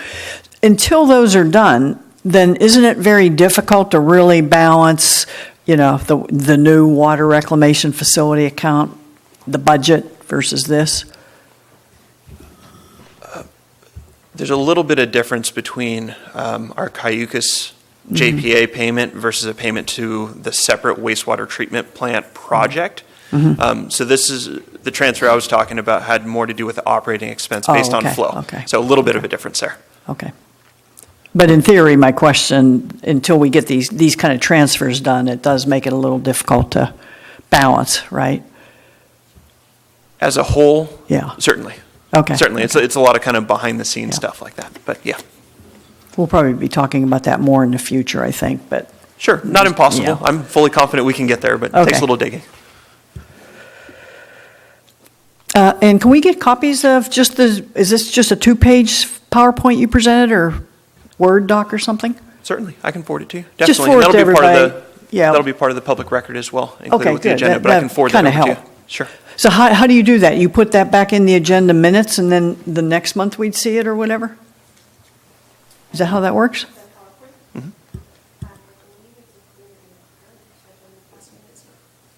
Until those are done, then isn't it very difficult to really balance, the new water reclamation facility account, the budget versus this? There's a little bit of difference between our Cayucas JPA payment versus a payment to the separate wastewater treatment plant project. So this is the transfer I was talking about had more to do with the operating expense based on flow. Okay. So a little bit of a difference there. Okay. But in theory, my question, until we get these kind of transfers done, it does make it a little difficult to balance, right? As a whole, Yeah. certainly. Okay. Certainly. It's a lot of kind of behind the scenes stuff like that. But yeah, We'll probably be talking about that more in the future, I think, but sure. Not impossible. Yeah. I'm fully confident we can get there, but it takes Okay. a little digging. and can we get copies of is this just a 2-page PowerPoint you presented or Word doc or something? Certainly. I can forward it to you. Just Definitely. forward And to that'll be part of everybody. Yeah. That'll be part of the public record as well, included Okay, with the good. agenda, but I can forward that kinda over to you. help. Sure. So how do you do that? You put that back in the agenda minutes and then the next month we'd see it or whatever? Is that how that works?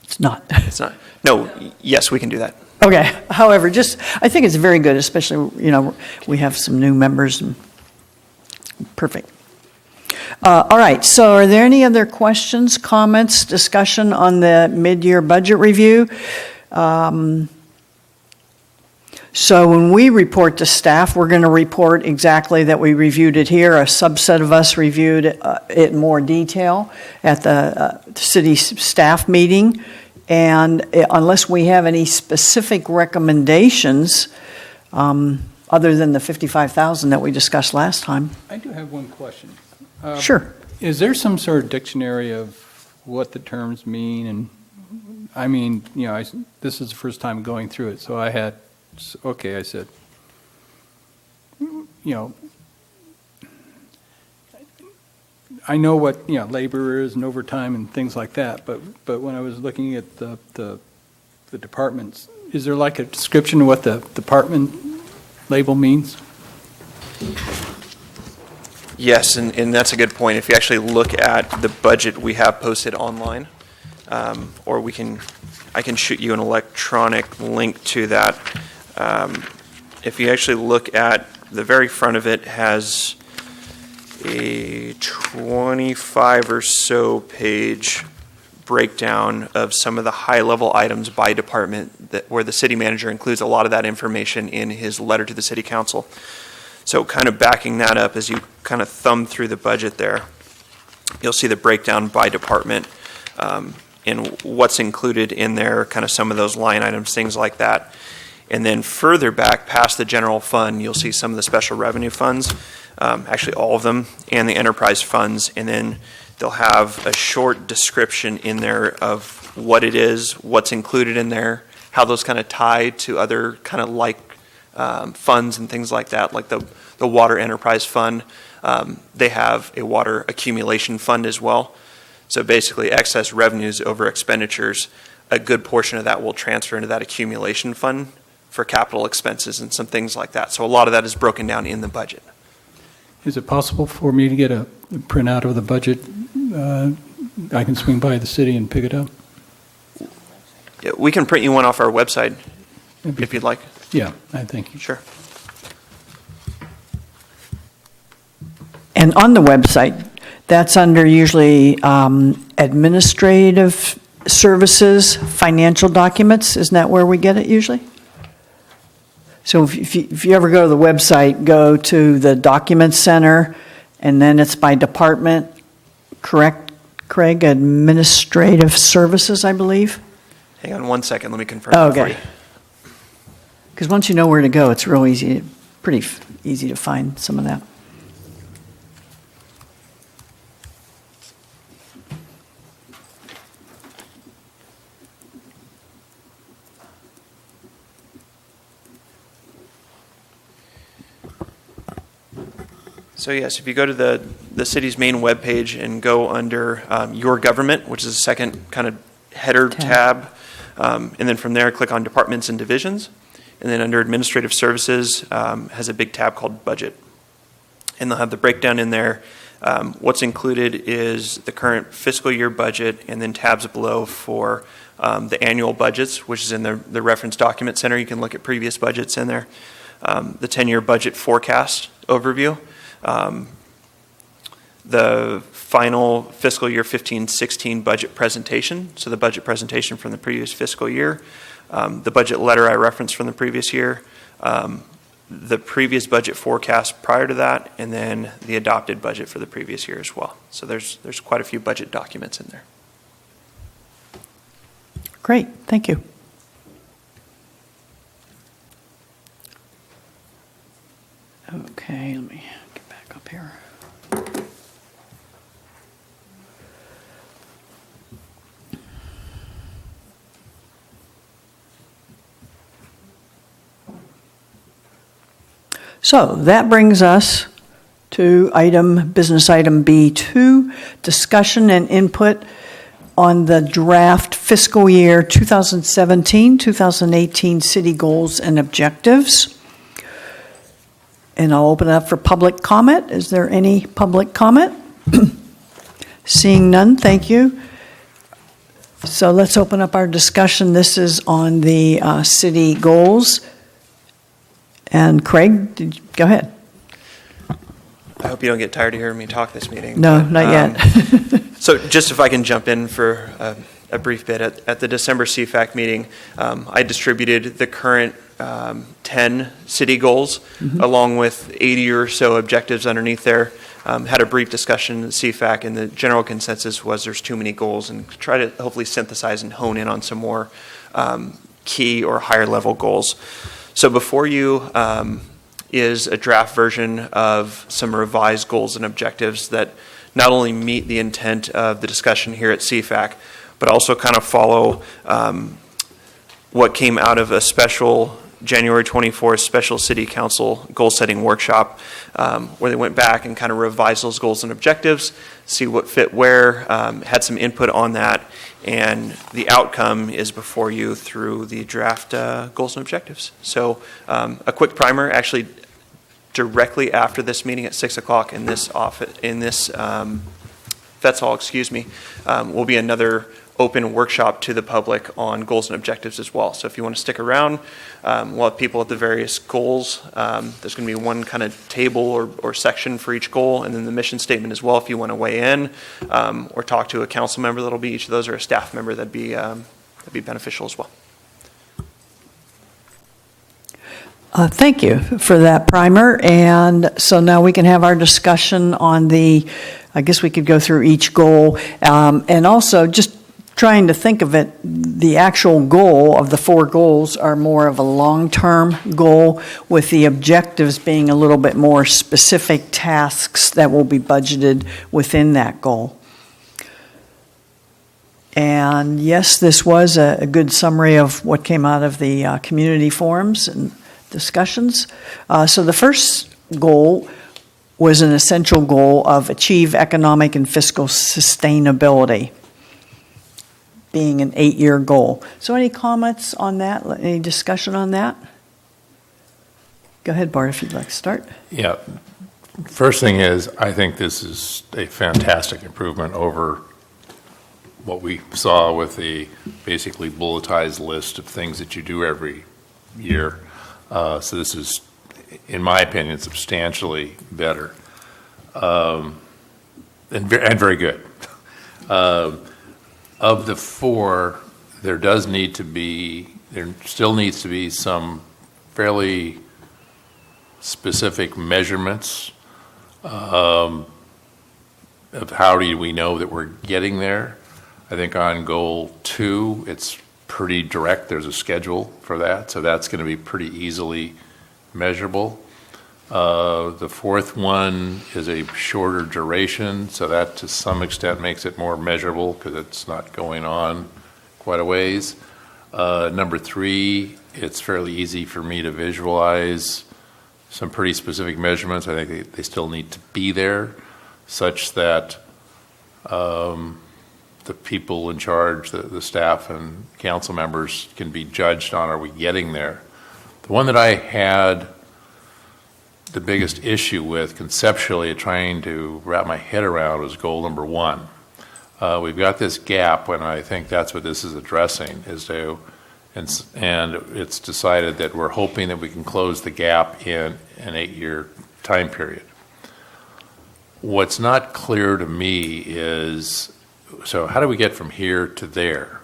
It's not. It's not. No, yes, we can do that. Okay. However, I think it's very good, especially, we have some new members. And perfect. All right. So are there any other questions, comments, discussion on the mid-year budget review? So when we report to staff, we're going to report exactly that we reviewed it here. A subset of us reviewed it in more detail at the city staff meeting. And unless we have any specific recommendations, other than the 55,000 that we discussed last time. I do have one question. Sure. Is there some sort of dictionary of what the terms mean? And I mean, this is the first time going through it, so I said, I know what, labor is and overtime and things like that, but when I was looking at the departments, is there like a description of what the department label means? Yes, and that's a good point. If you actually look at the budget we have posted online, or I can shoot you an electronic link to that. If you actually look at the very front of it, has a 25 or so page breakdown of some of the high-level items by department where the city manager includes a lot of that information in his letter to the city council. So kind of backing that up, as you kind of thumb through the budget there, you'll see the breakdown by department and what's included in there, kind of some of those line items, things like that. And then further back past the general fund, you'll see some of the special revenue funds, actually all of them, and the enterprise funds. And then they'll have a short description in there of what it is, what's included in there, how those kind of tie to other kind of like funds and things like that, like the water enterprise fund. They have a water accumulation fund as well. So basically excess revenues over expenditures, a good portion of that will transfer into that accumulation fund for capital expenses and some things like that. So a lot of that is broken down in the budget. Is it possible for me to get a printout of the budget? I can swing by the city and pick it up? Yeah, we can print you one off our website if you'd like. Yeah, I thank you. Sure. And on the website, that's under usually administrative services, financial documents. Isn't that where we get it usually? So if you ever go to the website, go to the Documents Center, and then it's by department, correct, Craig? Administrative services, I believe? Hang on one second. Let me confirm that for you. Okay. Because once you know where to go, it's real easy, pretty easy to find some of that. So yes, if you go to the city's main webpage and go under Your Government, which is the second kind of header tab, and then from there click on Departments and Divisions, and then under Administrative Services has a big tab called Budget. And they'll have the breakdown in there. What's included is the current fiscal year budget, and then tabs below for the annual budgets, which is in the reference document center. You can look at previous budgets in there. The 10-year budget forecast overview. The final fiscal year 15-16 budget presentation, so the budget presentation from the previous fiscal year, the budget letter I referenced from the previous year, the previous budget forecast prior to that, and then the adopted budget for the previous year as well. So there's quite a few budget documents in there. Great, thank you. Okay, let me get back up here. So that brings us to business item B2, discussion and input on the draft fiscal year 2017-2018 city goals and objectives. And I'll open it up for public comment. Is there any public comment? Seeing none, thank you. So let's open up our discussion. This is on the city goals. And Craig, go ahead. I hope you don't get tired of hearing me talk this meeting. No, not yet. So just if I can jump in for a brief bit, at the December CFAC meeting, I distributed the current 10 city goals along with 80 or so objectives underneath there had a brief discussion at CFAC, and the general consensus was there's too many goals, and try to hopefully synthesize and hone in on some more key or higher level goals. So before you is a draft version of some revised goals and objectives that not only meet the intent of the discussion here at CFAC, but also kind of follow what came out of a special January 24th special city council goal setting workshop, where they went back and kind of revised those goals and objectives, see what fit where, had some input on that, and the outcome is before you through the draft goals and objectives. So a quick primer, actually directly after this meeting at 6 o'clock in this office, in this Vets Hall, will be another open workshop to the public on goals and objectives as well. So if you want to stick around, we'll have people at the various goals. There's going to be one kind of table or section for each goal, and then the mission statement as well if you want to weigh in or talk to a council member that'll be each of those, or a staff member that'd be beneficial as well. Thank you for that primer. And so now we can have our discussion on I guess we could go through each goal, and also just trying to think of it, the actual goal of the 4 goals are more of a long-term goal, with the objectives being a little bit more specific tasks that will be budgeted within that goal. And yes, this was a good summary of what came out of the community forums and discussions. So the first goal was an essential goal of achieve economic and fiscal sustainability, being an 8-year goal. So any comments on that? Any discussion on that? Go ahead, Bart, if you'd like to start. Yeah. First thing is, I think this is a fantastic improvement over what we saw with the basically bulletized list of things that you do every year. So this is, in my opinion, substantially better and very good. Of the 4, there still needs to be some fairly specific measurements of how do we know that we're getting there. I think on goal 2, it's pretty direct. There's a schedule for that, so that's going to be pretty easily measurable. The 4th one is a shorter duration, so that to some extent makes it more measurable because it's not going on quite a ways. Number 3, it's fairly easy for me to visualize some pretty specific measurements. I think they still need to be there such that the people in charge, the staff and council members can be judged on, are we getting there? The one that I had the biggest issue with conceptually trying to wrap my head around was goal number 1. We've got this gap, when I think that's what this is addressing, and it's decided that we're hoping that we can close the gap in an 8-year time period. What's not clear to me is, so how do we get from here to there?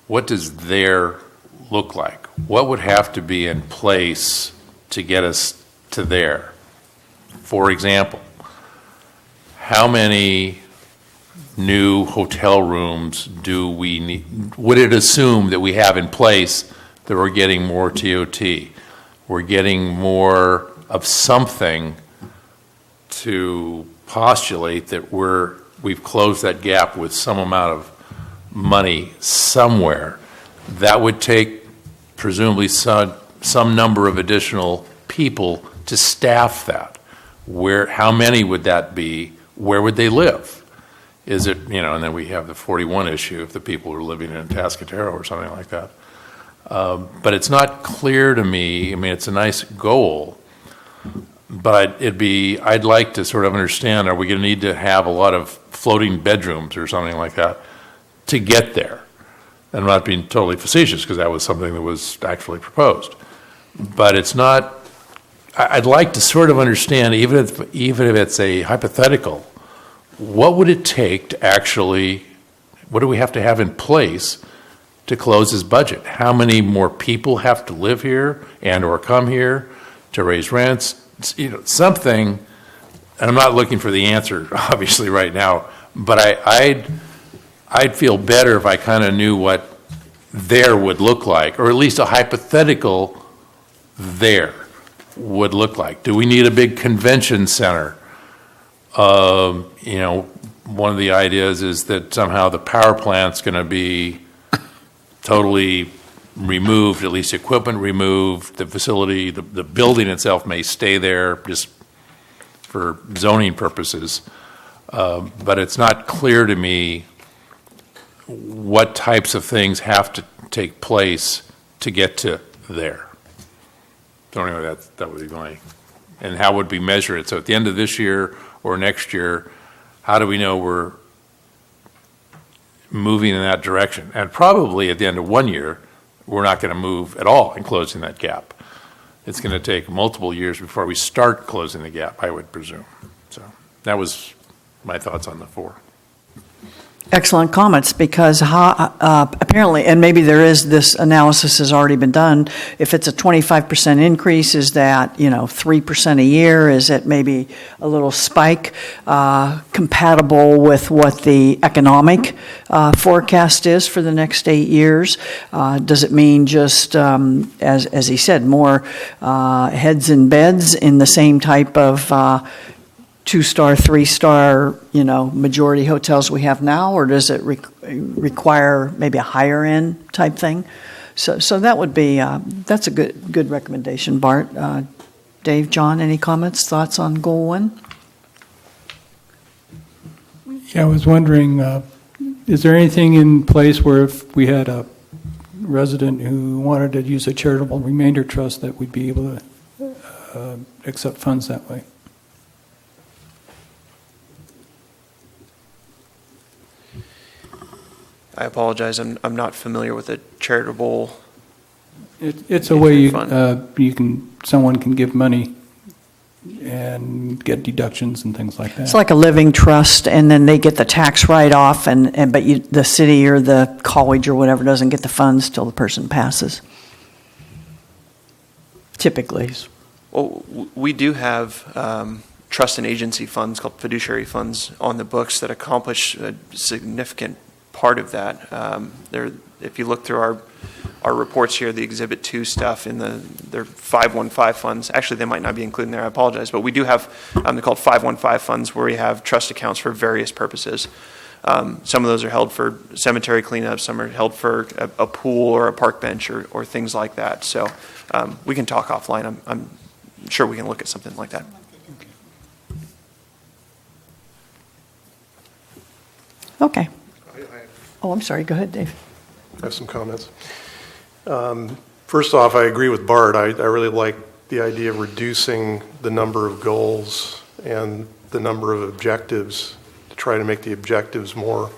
What does there look like? What would have to be in place to get us to there? For example, how many new hotel rooms do we need? Would it assume that we have in place that we're getting more TOT? We're getting more of something to postulate that we've closed that gap with some amount of money somewhere. That would take presumably some number of additional people to staff that. How many would that be? Where would they live? Is it, and then we have the 41 issue if the people are living in Tascatero or something like that. But it's not clear to me. I mean, it's a nice goal, but I'd like to sort of understand, are we going to need to have a lot of floating bedrooms or something like that to get there? And I'm not being totally facetious, because that was something that was actually proposed. But it's not, I'd like to sort of understand, even if it's a hypothetical, what would it take to actually, what do we have to have in place to close this budget? How many more people have to live here and or come here to raise rents? Something and I'm not looking for the answer, obviously, right now, but I'd feel better if I kind of knew what there would look like, or at least a hypothetical there would look like. Do we need a big convention center? You know, one of the ideas is that somehow the power plant's going to be totally removed, at least equipment removed, the facility, the building itself may stay there just for zoning purposes. But it's not clear to me what types of things have to take place to get to there. So anyway, that would be my, and how would we measure it? So at the end of this year or next year, how do we know we're moving in that direction? And probably at the end of 1 year, we're not going to move at all in closing that gap. It's going to take multiple years before we start closing the gap, I would presume. So that was my thoughts on the 4. Excellent comments, because apparently, and maybe there is, this analysis has already been done, if it's a 25% increase, is that, 3% a year? Is it maybe a little spike compatible with what the economic forecast is for the next 8 years? Does it mean just, as he said, more heads in beds in the same type of 2-star, 3-star, majority hotels we have now, or does it require maybe a higher end type thing? So that would be, that's a good recommendation, Bart. Dave, John, any comments, thoughts on goal 1? Yeah, I was wondering, is there anything in place where if we had a resident who wanted to use a charitable remainder trust that we'd be able to accept funds that way? I apologize, I'm not familiar with a charitable. It's a way fund. Someone can give money and get deductions and things like that. It's like a living trust, and then they get the tax write-off, but the city or the college or whatever doesn't get the funds till the person passes. Typically. Well, we do have trust and agency funds called fiduciary funds on the books that accomplish a significant part of that. If you look through our reports here, the Exhibit 2 stuff in their 515 funds, actually they might not be included in there, I apologize, but we do have, they're called 515 funds, where we have trust accounts for various purposes. Some of those are held for cemetery cleanup, some are held for a pool or a park bench or things like that. So we can talk offline. I'm sure we can look at something like that. Okay. Oh, I'm sorry. Go ahead, Dave. I have some comments. First off, I agree with Bart. I really like the idea of reducing the number of goals and the number of objectives to try to make the objectives more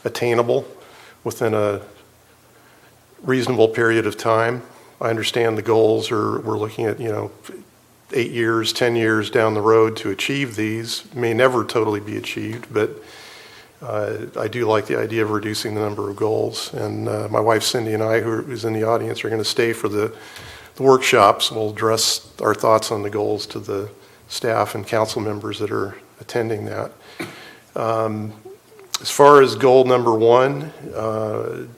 attainable within a reasonable period of time. I understand the goals we're looking at, 8 years, 10 years down the road to achieve these. May never totally be achieved, but I do like the idea of reducing the number of goals. And my wife Cindy and I, who's in the audience, are going to stay for the workshops. We'll address our thoughts on the goals to the staff and council members that are attending that. As far as goal number 1,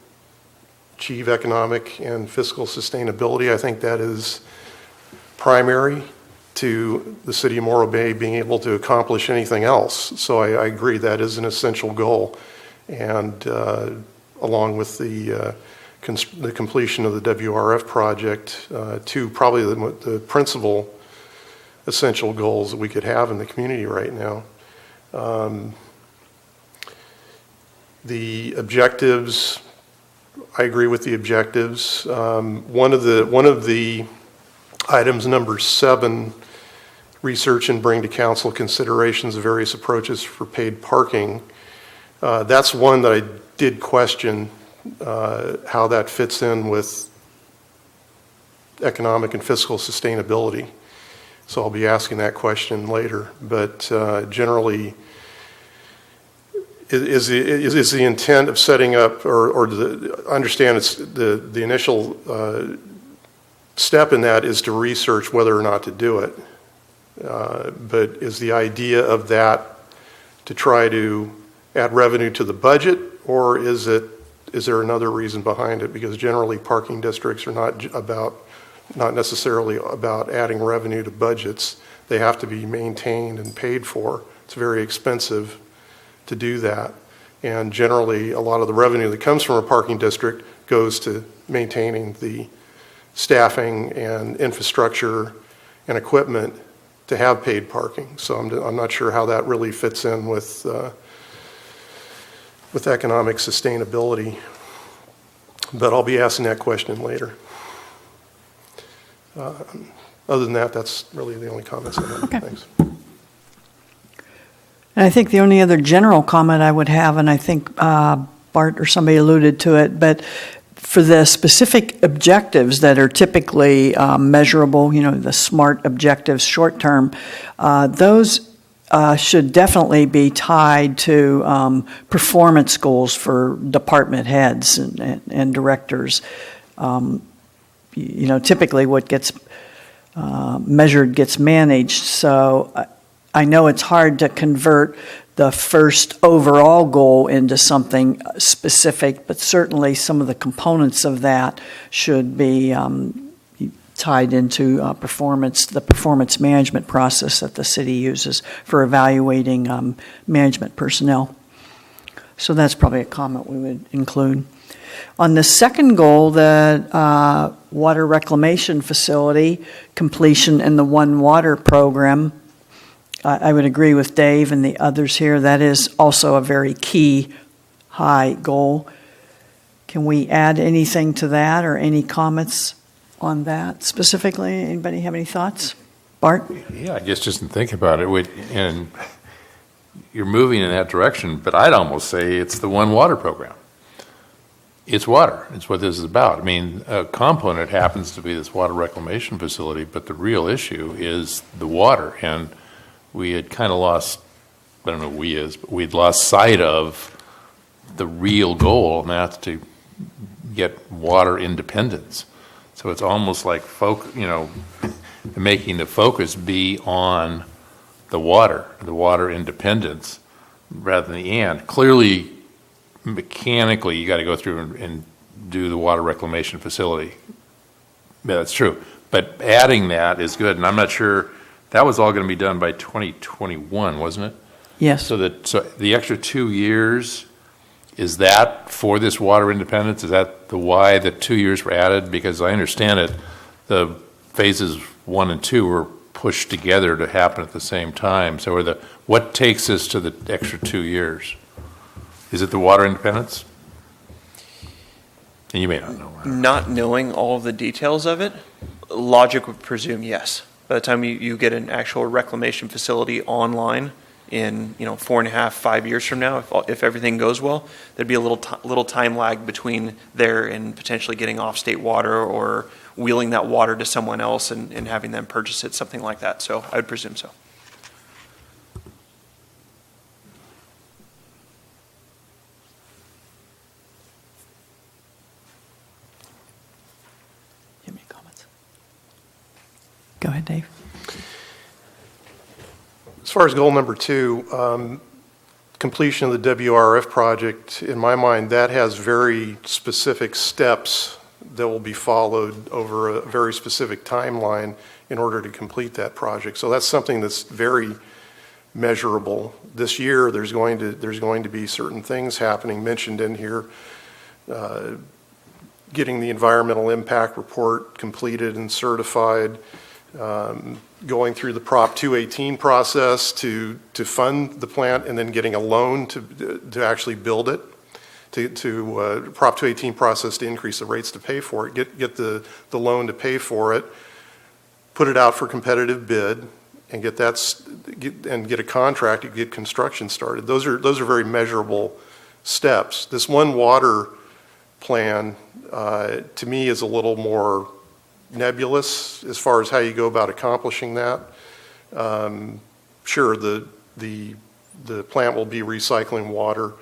achieve economic and fiscal sustainability, I think that is primary to the city of Morro Bay being able to accomplish anything else. So I agree that is an essential goal. And along with the completion of the WRF project, two probably the principal essential goals that we could have in the community right now. The objectives, I agree with the objectives. One of the items, number 7, research and bring to council considerations of various approaches for paid parking. That's one that I did question how that fits in with economic and fiscal sustainability. So I'll be asking that question later. But generally, is the intent of setting up, or understand it's the initial step in that is to research whether or not to do it. But is the idea of that to try to add revenue to the budget, or is there another reason behind it? Because generally parking districts are not necessarily about adding revenue to budgets. They have to be maintained and paid for. It's very expensive to do that. And generally, a lot of the revenue that comes from a parking district goes to maintaining the staffing and infrastructure and equipment to have paid parking. So I'm not sure how that really fits in with economic sustainability. But I'll be asking that question later. Other than that, that's really the only comments I have. Okay. Thanks. And I think the only other general comment I would have, and I think Bart or somebody alluded to it, but for the specific objectives that are typically measurable, the SMART objectives short term, those should definitely be tied to performance goals for department heads and directors. Typically what gets measured gets managed. So I know it's hard to convert the first overall goal into something specific, but certainly some of the components of that should be tied into the performance management process that the city uses for evaluating management personnel. So that's probably a comment we would include. On the second goal, the water reclamation facility completion and the One Water program, I would agree with Dave and the others here. That is also a very key high goal. Can we add anything to that or any comments on that specifically? Anybody have any thoughts? Bart? Yeah, I guess just in thinking about it, and you're moving in that direction, but I'd almost say it's the One Water program. It's water. It's what this is about. I mean, a component happens to be this water reclamation facility, but the real issue is the water. And we had kind of lost, I don't know who we is, but we'd lost sight of the real goal, and that's to get water independence. So it's almost like making the focus be on the water independence rather than the and. Clearly, mechanically, you got to go through and do the water reclamation facility. Yeah, that's true. But adding that is good, and I'm not sure, that was all going to be done by 2021, wasn't it? Yes. So the extra 2 years, is that for this water independence? Is that the why the 2 years were added? Because I understand it, the phases 1 and 2 were pushed together to happen at the same time. So what takes us to the extra 2 years? Is it the water independence? And you may not know. Not knowing all of the details of it, logic would presume yes. By the time you get an actual reclamation facility online in 4.5, 5 years from now, if everything goes well, there'd be a little time lag between there and potentially getting off-state water or wheeling that water to someone else and having them purchase it, something like that. So I would presume so. Any comments? Go ahead, Dave. As far as goal number 2, completion of the WRF project, in my mind, that has very specific steps that will be followed over a very specific timeline in order to complete that project. So that's something that's very measurable. This year, there's going to be certain things happening mentioned in here. Getting the environmental impact report completed and certified, going through the Prop 218 process to fund the plant, and then getting a loan to actually build it, to Prop 218 process to increase the rates to pay for it, get the loan to pay for it, put it out for competitive bid, and get a contract to get construction started. Those are very measurable steps. This One Water plan, to me, is a little more nebulous as far as how you go about accomplishing that. Sure, the plant will be recycling water,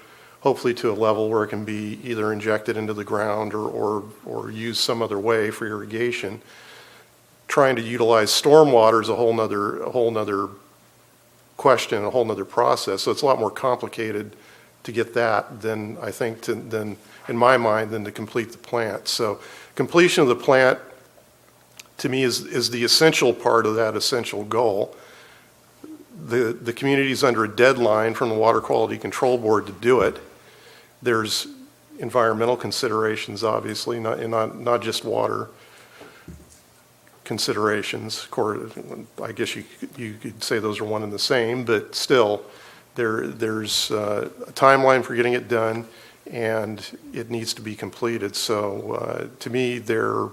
hopefully to a level where it can be either injected into the ground or used some other way for irrigation. trying to utilize stormwater is a whole nother question, a whole nother process. So it's a lot more complicated to get that than, I think, than in my mind, than to complete the plant. So completion of the plant, to me, is the essential part of that essential goal. The community's under a deadline from the Water Quality Control Board to do it. There's environmental considerations, obviously, not just water considerations. I guess you could say those are one and the same, but still, there's a timeline for getting it done, and it needs to be completed. So to me, they're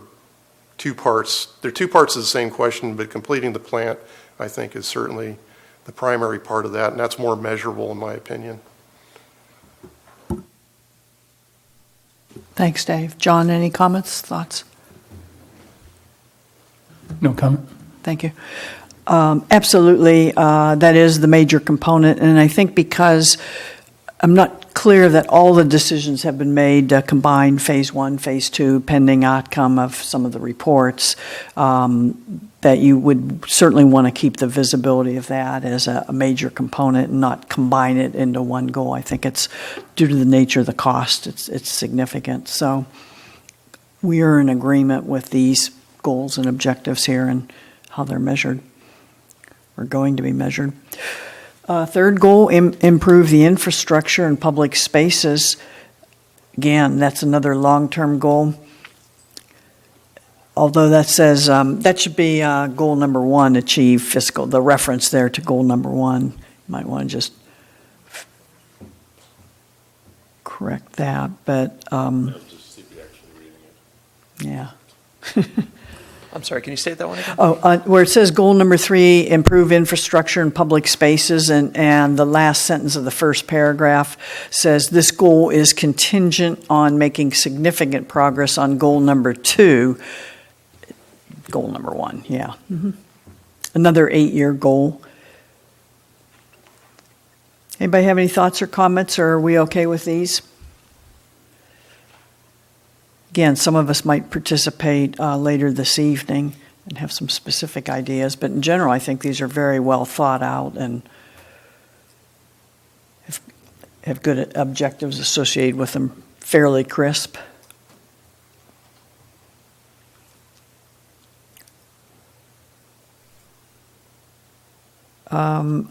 two parts. They're two parts of the same question, but completing the plant, I think, is certainly the primary part of that, and that's more measurable in my opinion. Thanks, Dave. John, any comments, thoughts? No comment? Thank you. Absolutely, that is the major component, and I think because I'm not clear that all the decisions have been made to combine Phase 1, Phase 2, pending outcome of some of the reports, that you would certainly want to keep the visibility of that as a major component and not combine it into one goal. I think it's due to the nature of the cost, it's significant. So we are in agreement with these goals and objectives here and how they're measured or going to be measured. Third goal, improve the infrastructure and public spaces. Again, that's another long-term goal. Although that says that should be goal number 1, achieve fiscal, the reference there to goal number 1. You might want to just correct that, but yeah. I'm sorry, can you say that one again? Where it says goal number 3, improve infrastructure and public spaces, and the last sentence of the first paragraph says this goal is contingent on making significant progress on goal number 2. Goal number 1, yeah. Mm-hmm. Another 8-year goal. Anybody have any thoughts or comments, or are we okay with these? Again, some of us might participate later this evening and have some specific ideas, but in general, I think these are very well thought out and have good objectives associated with them, fairly crisp.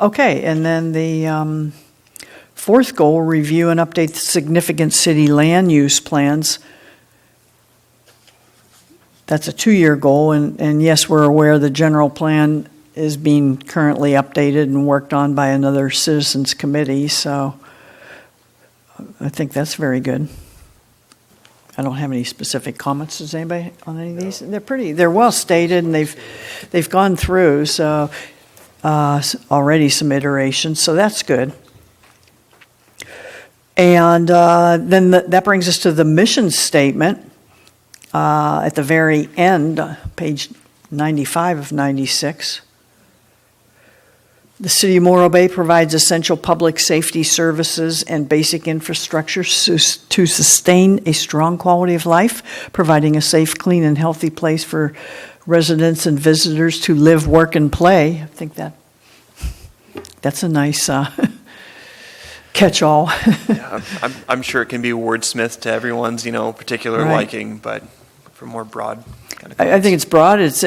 Okay, and then the fourth goal, review and update the significant city land use plans. That's a 2-year goal, and yes, we're aware the general plan is being currently updated and worked on by another citizens committee, so I think that's very good. I don't have any specific comments. Does anybody on any of these? They're well stated, and they've gone through, so already some iterations, so that's good. And then that brings us to the mission statement. At the very end, page 95 of 96. The City of Morro Bay provides essential public safety services and basic infrastructure to sustain a strong quality of life, providing a safe, clean, and healthy place for residents and visitors to live, work, and play. I think that's a nice catch-all. Yeah, I'm sure it can be wordsmithed to everyone's, particular Right. liking, but for more broad kind of I think it's broad. It's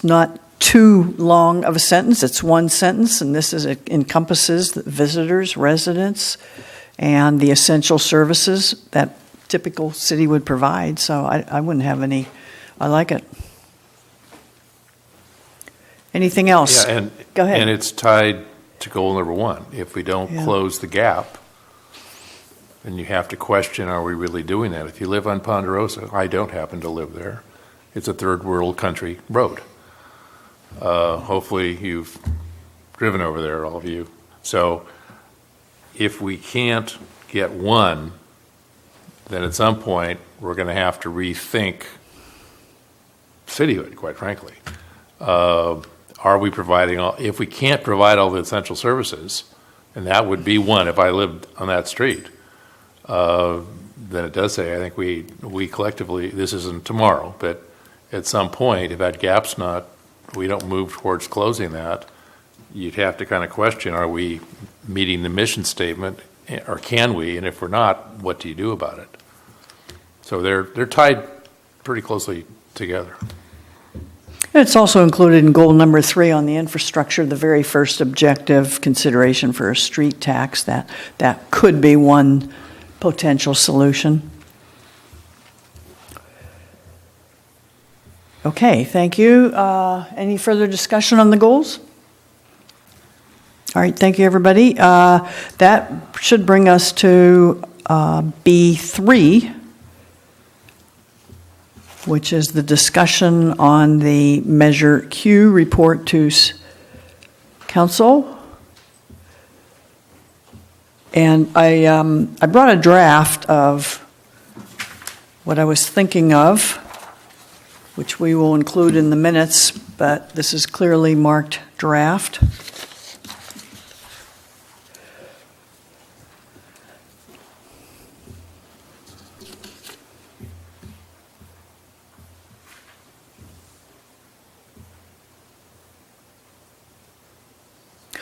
not too long of a sentence. It's one sentence, and it encompasses the visitors, residents, and the essential services that typical city would provide. So I wouldn't have any. I like it. Anything else? Yeah, and Go ahead. And it's tied to goal number 1. If we don't close the gap, then you have to question, are we really doing that? If you live on Ponderosa, I don't happen to live there. It's a third world country road. Hopefully you've driven over there, all of you. So if we can't get 1, then at some point we're going to have to rethink cityhood, quite frankly. Are we providing if we can't provide all the essential services, and that would be 1 if I lived on that street, then it does say, I think we collectively, this isn't tomorrow, but at some point, if that gap's not, we don't move towards closing that, you'd have to kind of question, are we meeting the mission statement, or can we? And if we're not, what do you do about it? So they're tied pretty closely together. It's also included in goal number 3 on the infrastructure, the very first objective, consideration for a street tax. That could be one potential solution. Okay, thank you. Any further discussion on the goals? All right, thank you, everybody. That should bring us to B3, which is the discussion on the Measure Q report to council. And I brought a draft of what I was thinking of, which we will include in the minutes, but this is clearly marked draft.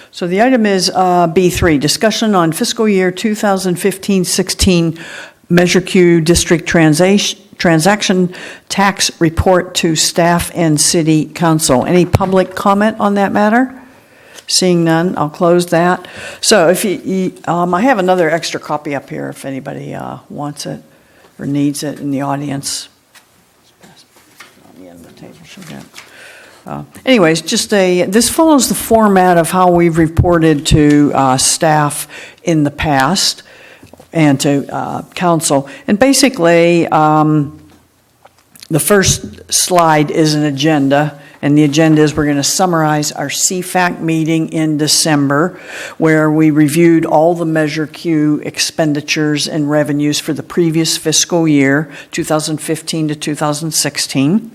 So the item is B3, discussion on fiscal year 2015-16 Measure Q District Transaction Tax Report to Staff and City Council. Any public comment on that matter? Seeing none, I'll close that. So if I have another extra copy up here if anybody wants it or needs it in the audience. On the end of the table, should get. Anyways, this follows the format of how we've reported to staff in the past and to council. And basically, the first slide is an agenda, and the agenda is we're going to summarize our CFAC meeting in December, where we reviewed all the Measure Q expenditures and revenues for the previous fiscal year, 2015 to 2016.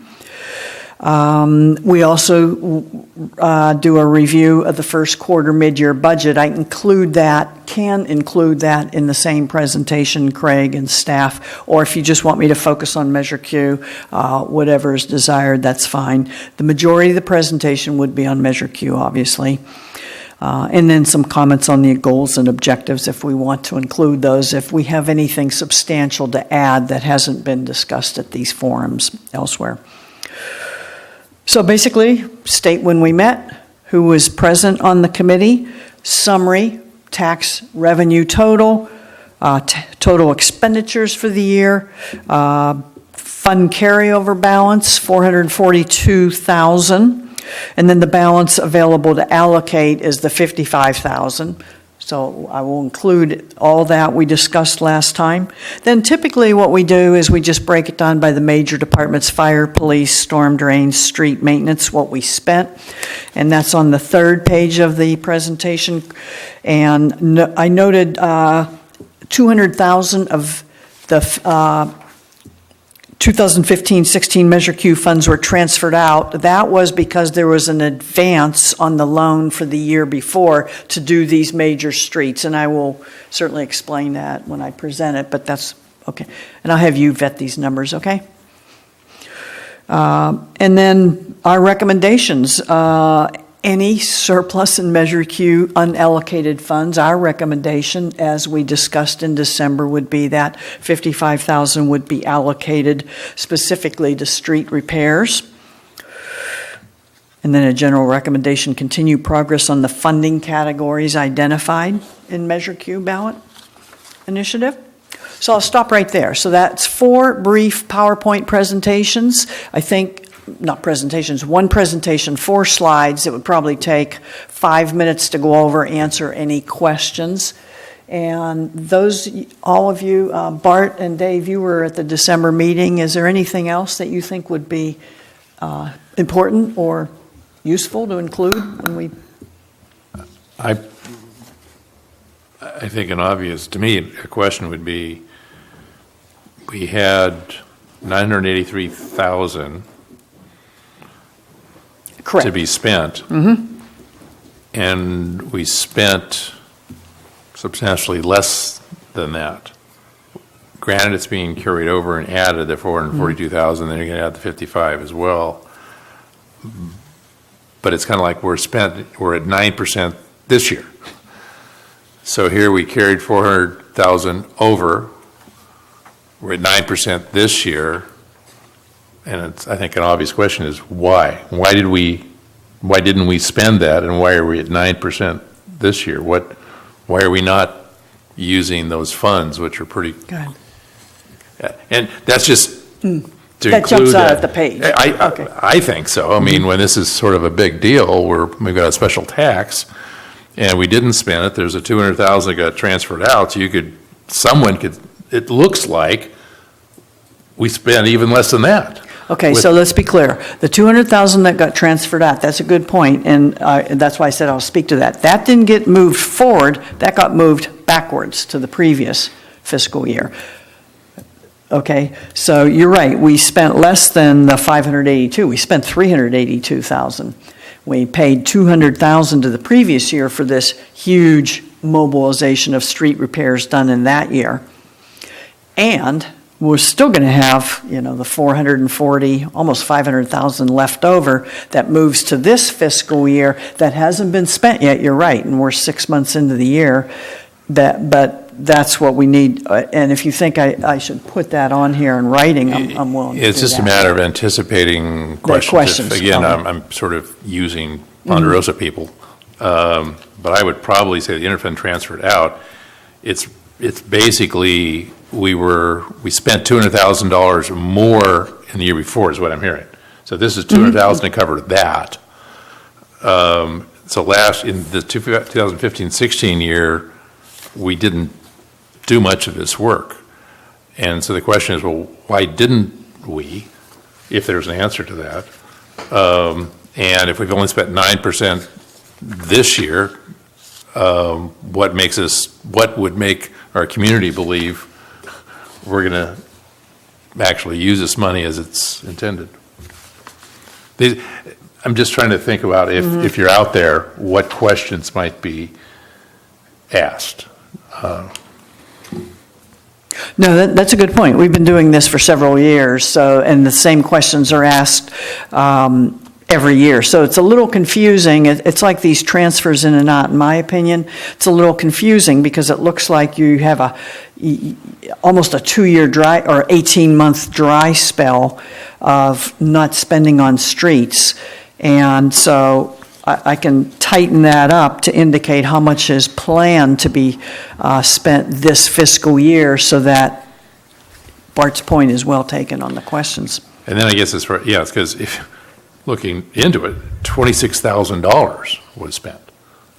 We also do a review of the first quarter mid-year budget. I can include that in the same presentation, Craig and staff, or if you just want me to focus on Measure Q, whatever is desired, that's fine. The majority of the presentation would be on Measure Q, obviously. And then some comments on the goals and objectives if we want to include those, if we have anything substantial to add that hasn't been discussed at these forums elsewhere. So basically, state when we met, who was present on the committee, summary, tax revenue total, total expenditures for the year, fund carryover balance, $442,000, and then the balance available to allocate is the $55,000. So I will include all that we discussed last time. Then typically what we do is we just break it down by the major departments: fire, police, storm drains, street maintenance, what we spent. And that's on the third page of the presentation. And I noted $200,000 of the 2015-16 Measure Q funds were transferred out. That was because there was an advance on the loan for the year before to do these major streets, and I will certainly explain that when I present it, but that's okay. And I'll have you vet these numbers, okay? And then our recommendations. Any surplus in Measure Q unallocated funds, our recommendation, as we discussed in December, would be that $55,000 would be allocated specifically to street repairs. And then a general recommendation: continue progress on the funding categories identified in Measure Q ballot initiative. So I'll stop right there. So that's 4 brief PowerPoint presentations. I think not presentations, one presentation, 4 slides. It would probably take 5 minutes to go over, answer any questions. And those, all of you, Bart and Dave, you were at the December meeting. Is there anything else that you think would be important or useful to include when we? I think an obvious, to me, a question would be, we had $983,000 Correct. to be spent. Mm-hmm. And we spent substantially less than that. granted it's being carried over and added the 442,000, then you're going to add the 55 as well. But it's kind of like we're at 9% this year. So here we carried 400,000 over. We're at 9% this year. And I think an obvious question is why? Why didn't we spend that, and why are we at 9% this year? Why are we not using those funds, which are pretty? Good. And that's just to That jumps include out at the page. Okay. I think so. I mean, when this is sort of a big deal, we've got a special tax, and we didn't spend it. There's a 200,000 that got transferred out. So it looks like we spent even less than that. Okay, so let's be clear. The 200,000 that got transferred out, that's a good point, and that's why I said I'll speak to that. That didn't get moved forward, that got moved backwards to the previous fiscal year. Okay, so you're right, we spent less than the 582, we spent 382,000. We paid 200,000 to the previous year for this huge mobilization of street repairs done in that year. And we're still going to have, the 440, almost 500,000 left over that moves to this fiscal year that hasn't been spent yet. You're right, and we're 6 months into the year. But that's what we need. And if you think I should put that on here in writing, I'm willing to do that. It's just a matter of anticipating questions. Again, I'm sort of using Ponderosa people. But I would probably say the interfund transferred out. It's basically we spent $200,000 more in the year before is what I'm hearing. So this is $200,000 to cover that. So in the 2015-16 year, we didn't do much of this work. And so the question is, well, why didn't we, if there's an answer to that? And if we've only spent 9% this year, what would make our community believe we're going to actually use this money as it's intended? I'm just trying to think about if you're out there, what questions might be asked. No, that's a good point. We've been doing this for several years, and the same questions are asked every year. So it's a little confusing. It's like these transfers in and out, in my opinion. It's a little confusing because it looks like you have almost a 2-year dry or 18-month dry spell of not spending on streets. And so I can tighten that up to indicate how much is planned to be spent this fiscal year, so that Bart's point is well taken on the questions. And then I guess it's because if looking into it, $26,000 was spent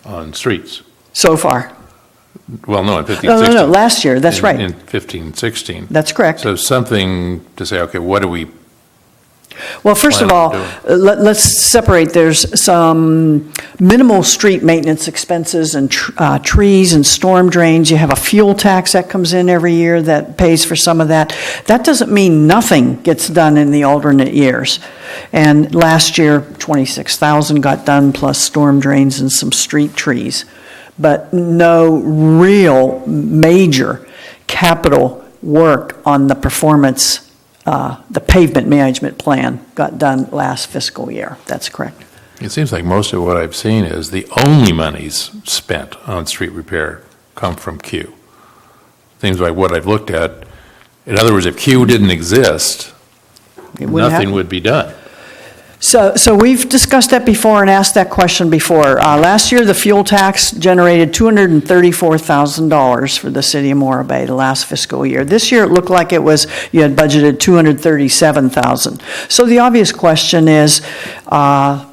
on streets. So far. Well, no, in 15-16. No, last year, that's right. In 15-16. That's correct. So something to say, okay, what do we? Well, first of all, let's separate. There's some minimal street maintenance expenses and trees and storm drains. You have a fuel tax that comes in every year that pays for some of that. That doesn't mean nothing gets done in the alternate years. And last year, 26,000 got done, plus storm drains and some street trees. But no real major capital work on the performance. The pavement management plan got done last fiscal year. That's correct. It seems like most of what I've seen is the only monies spent on street repair come from Q. Seems like what I've looked at. In other words, if Q didn't exist, nothing would be done. So we've discussed that before and asked that question before. Last year, the fuel tax generated $234,000 for the city of Morro Bay the last fiscal year. This year, it looked like you had budgeted $237,000. So the obvious question is, aren't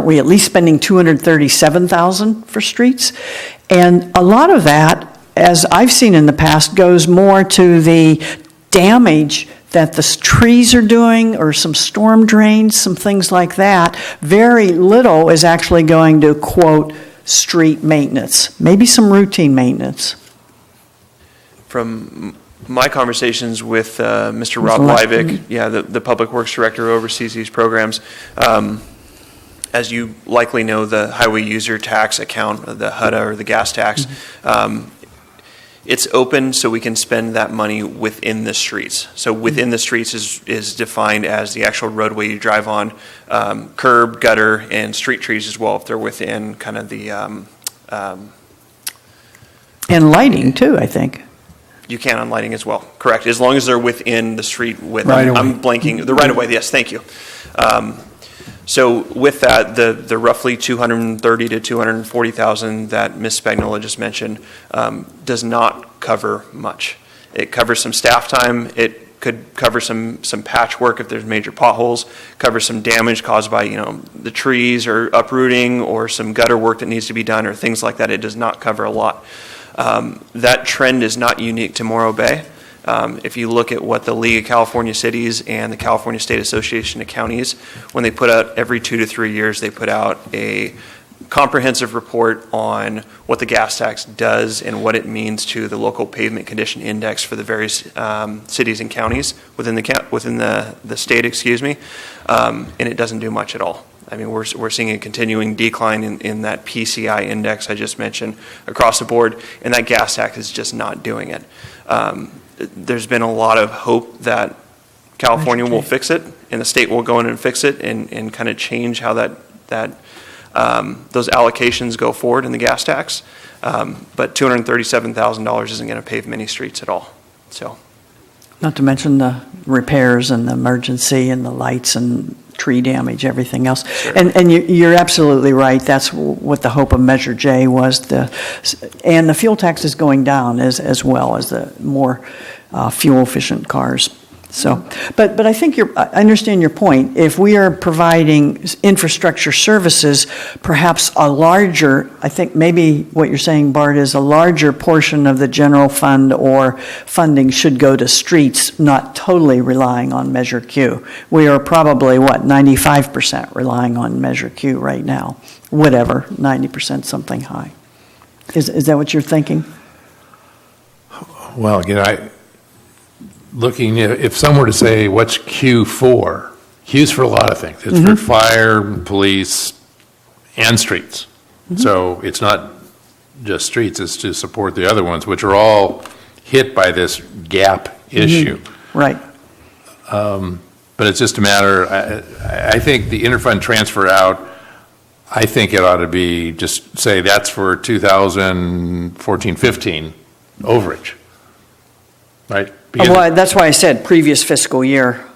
we at least spending $237,000 for streets? And a lot of that, as I've seen in the past, goes more to the damage that the trees are doing, or some storm drains, some things like that. Very little is actually going to, quote, street maintenance, maybe some routine maintenance. From my conversations with Mr. Rob Leivick, the Public Works Director who oversees these programs, as you likely know, the highway user tax account, the HUDA or the gas tax, It's open so we can spend that money within the streets. So within the streets is defined as the actual roadway you drive on, curb, gutter, and street trees as well, if they're within kind of the, And lighting too, I think. you can on lighting as well, correct, as long as they're within the street width. Right away. I'm blanking, the right of way, yes, thank you. So with that, the roughly 230 to 240,000 that Ms. Spagnola just mentioned does not cover much. It covers some staff time. It could cover some patchwork if there's major potholes, cover some damage caused by, the trees or uprooting or some gutter work that needs to be done or things like that. It does not cover a lot. That trend is not unique to Morro Bay. If you look at what the League of California Cities and the California State Association of Counties, when they put out every 2 to 3 years, they put out a comprehensive report on what the gas tax does and what it means to the local pavement condition index for the various cities and counties within the state, and it doesn't do much at all. I mean, we're seeing a continuing decline in that PCI index I just mentioned across the board, and that gas tax is just not doing it. There's been a lot of hope that California will fix it, and the state will go in and fix it, and kind of change how those allocations go forward in the gas tax. But $237,000 isn't going to pave many streets at all. So, Not to mention the repairs and the emergency and the lights and tree damage, everything else. Sure. And you're absolutely right. That's what the hope of Measure J was. And the fuel tax is going down as well as the more fuel-efficient cars. So, but I think I understand your point. If we are providing infrastructure services, perhaps I think maybe what you're saying, Bart, is a larger portion of the general fund or funding should go to streets, not totally relying on Measure Q. We are probably, 95% relying on Measure Q right now. Whatever, 90% something high. Is that what you're thinking? Well, again, looking, if someone were to say, what's Q for? Q's for a lot of things. It's for fire, police, and streets. So it's not just streets, it's to support the other ones, which are all hit by this gap issue. Right. But it's just a matter, I think the interfund transfer out, I think it ought to be, just say that's for 2014-15 overage, right? Because, Well, that's why I said previous fiscal year,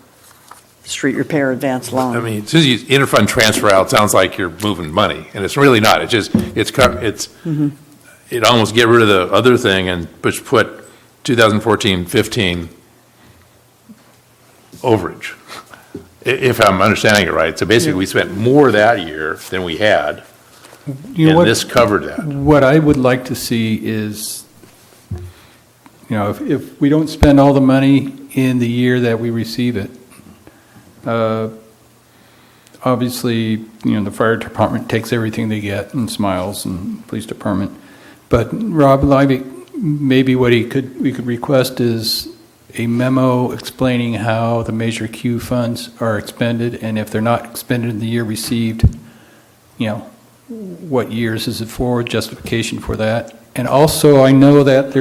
street repair advance loan. I mean, as soon as you interfund transfer out, sounds like you're moving money, and it's really not. It almost get rid of the other thing and put 2014-15 overage, if I'm understanding it right. So basically, we spent more that year than we had, and this covered that. What I would like to see is, if we don't spend all the money in the year that we receive it, obviously, the fire department takes everything they get and smiles, and police department. But Rob Leivik, maybe what we could request is a memo explaining how the Measure Q funds are expended, and if they're not expended in the year received, what years is it for, justification for that. And also, I know that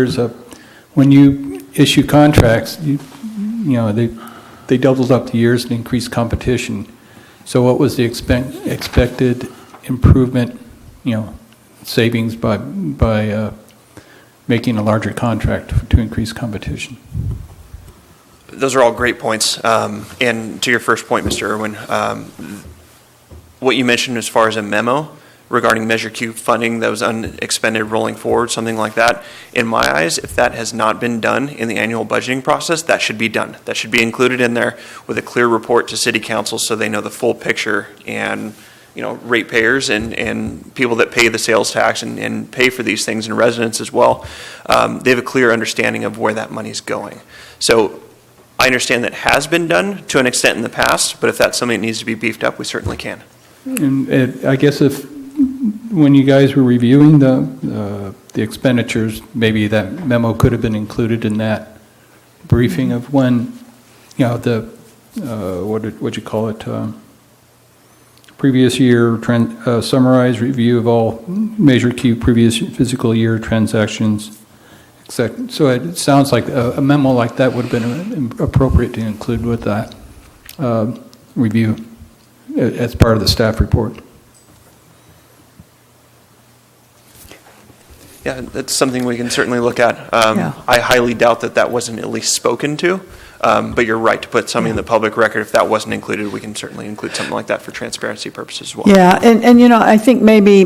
when you issue contracts, they doubled up the years and increased competition. So what was the expected improvement, savings by making a larger contract to increase competition? those are all great points. And to your first point, Mr. Irwin, what you mentioned as far as a memo regarding Measure Q funding that was unexpended rolling forward, something like that, in my eyes, if that has not been done in the annual budgeting process, that should be done. That should be included in there with a clear report to City Council so they know the full picture, and ratepayers and people that pay the sales tax and pay for these things, and residents as well, they have a clear understanding of where that money's going. So I understand that has been done to an extent in the past, but if that's something that needs to be beefed up, we certainly can. And I guess when you guys were reviewing the expenditures, maybe that memo could have been included in that briefing of when, what'd you call it? Previous year summarized review of all Measure Q previous fiscal year transactions, So it sounds like a memo like that would have been appropriate to include with that review as part of the staff report. Yeah, that's something we can certainly look at. Yeah. I highly doubt that that wasn't at least spoken to, but you're right to put something in the public record. If that wasn't included, we can certainly include something like that for transparency purposes as well. Yeah, and you know, I think maybe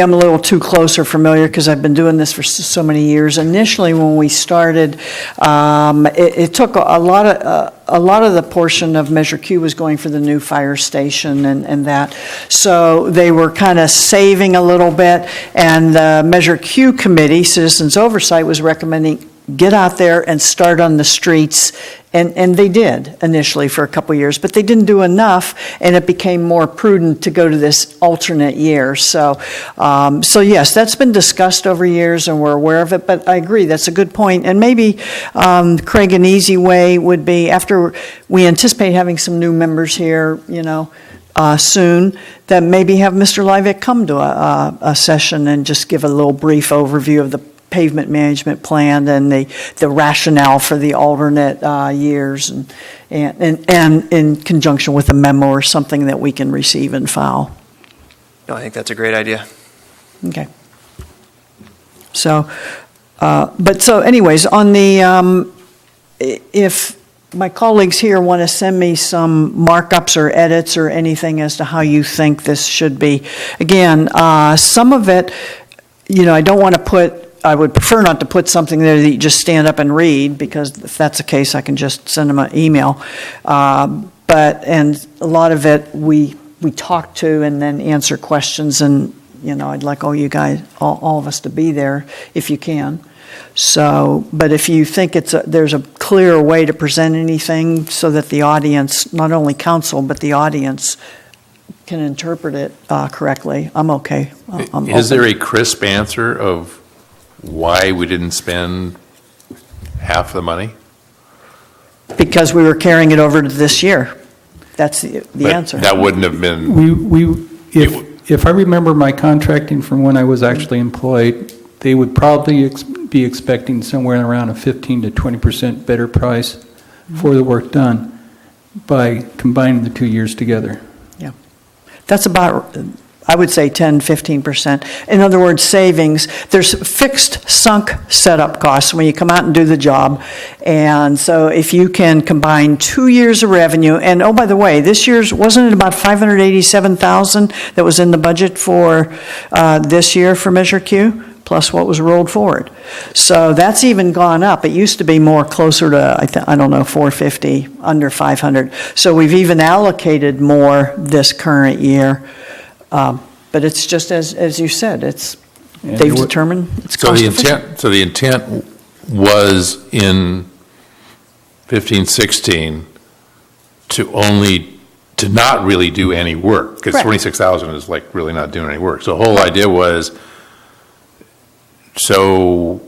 I'm a little too close or familiar because I've been doing this for so many years. Initially, when we started, it took a lot of the portion of Measure Q was going for the new fire station and that. So they were kind of saving a little bit, and the Measure Q committee, Citizens Oversight, was recommending get out there and start on the streets, and they did initially for a couple of years, but they didn't do enough, and it became more prudent to go to this alternate year. So yes, that's been discussed over years, and we're aware of it, but I agree, that's a good point. And maybe, Craig, an easy way would be, after we anticipate having some new members here, you know, soon, that maybe have Mr. Livick come to a session and just give a little brief overview of the pavement management plan and the rationale for the alternate years, and in conjunction with a memo or something that we can receive and file. No, I think that's a great idea. Okay. So, so anyways, on the, if my colleagues here want to send me some markups or edits or anything as to how you think this should be, again, some of it, you know, I would prefer not to put something there that you just stand up and read, because if that's the case, I can just send them an email. And a lot of it, we talk to and then answer questions, and, you know, I'd like all you guys, all of us to be there if you can. So, but if you think there's a clearer way to present anything so that the audience, not only council, but the audience can interpret it correctly, I'm okay. Is there a crisp answer of why we didn't spend half the money? Because we were carrying it over to this year. That's the answer. That wouldn't have been. If I remember my contracting from when I was actually employed, they would probably be expecting somewhere around a 15 to 20% better price for the work done by combining the 2 years together. Yeah. That's about, I would say 10, 15%. In other words, savings. There's fixed sunk setup costs when you come out and do the job. And so if you can combine 2 years of revenue, and oh, by the way, this year's, wasn't it about $587,000 that was in the budget for this year for Measure Q, plus what was rolled forward? So that's even gone up. It used to be more closer to, I don't know, 450, under 500. So we've even allocated more this current year. But it's just as you said, they've determined it's cost efficient. So the intent was in 15-16 to not really do any work, because 26,000 is like really not doing any work. So the whole idea was, so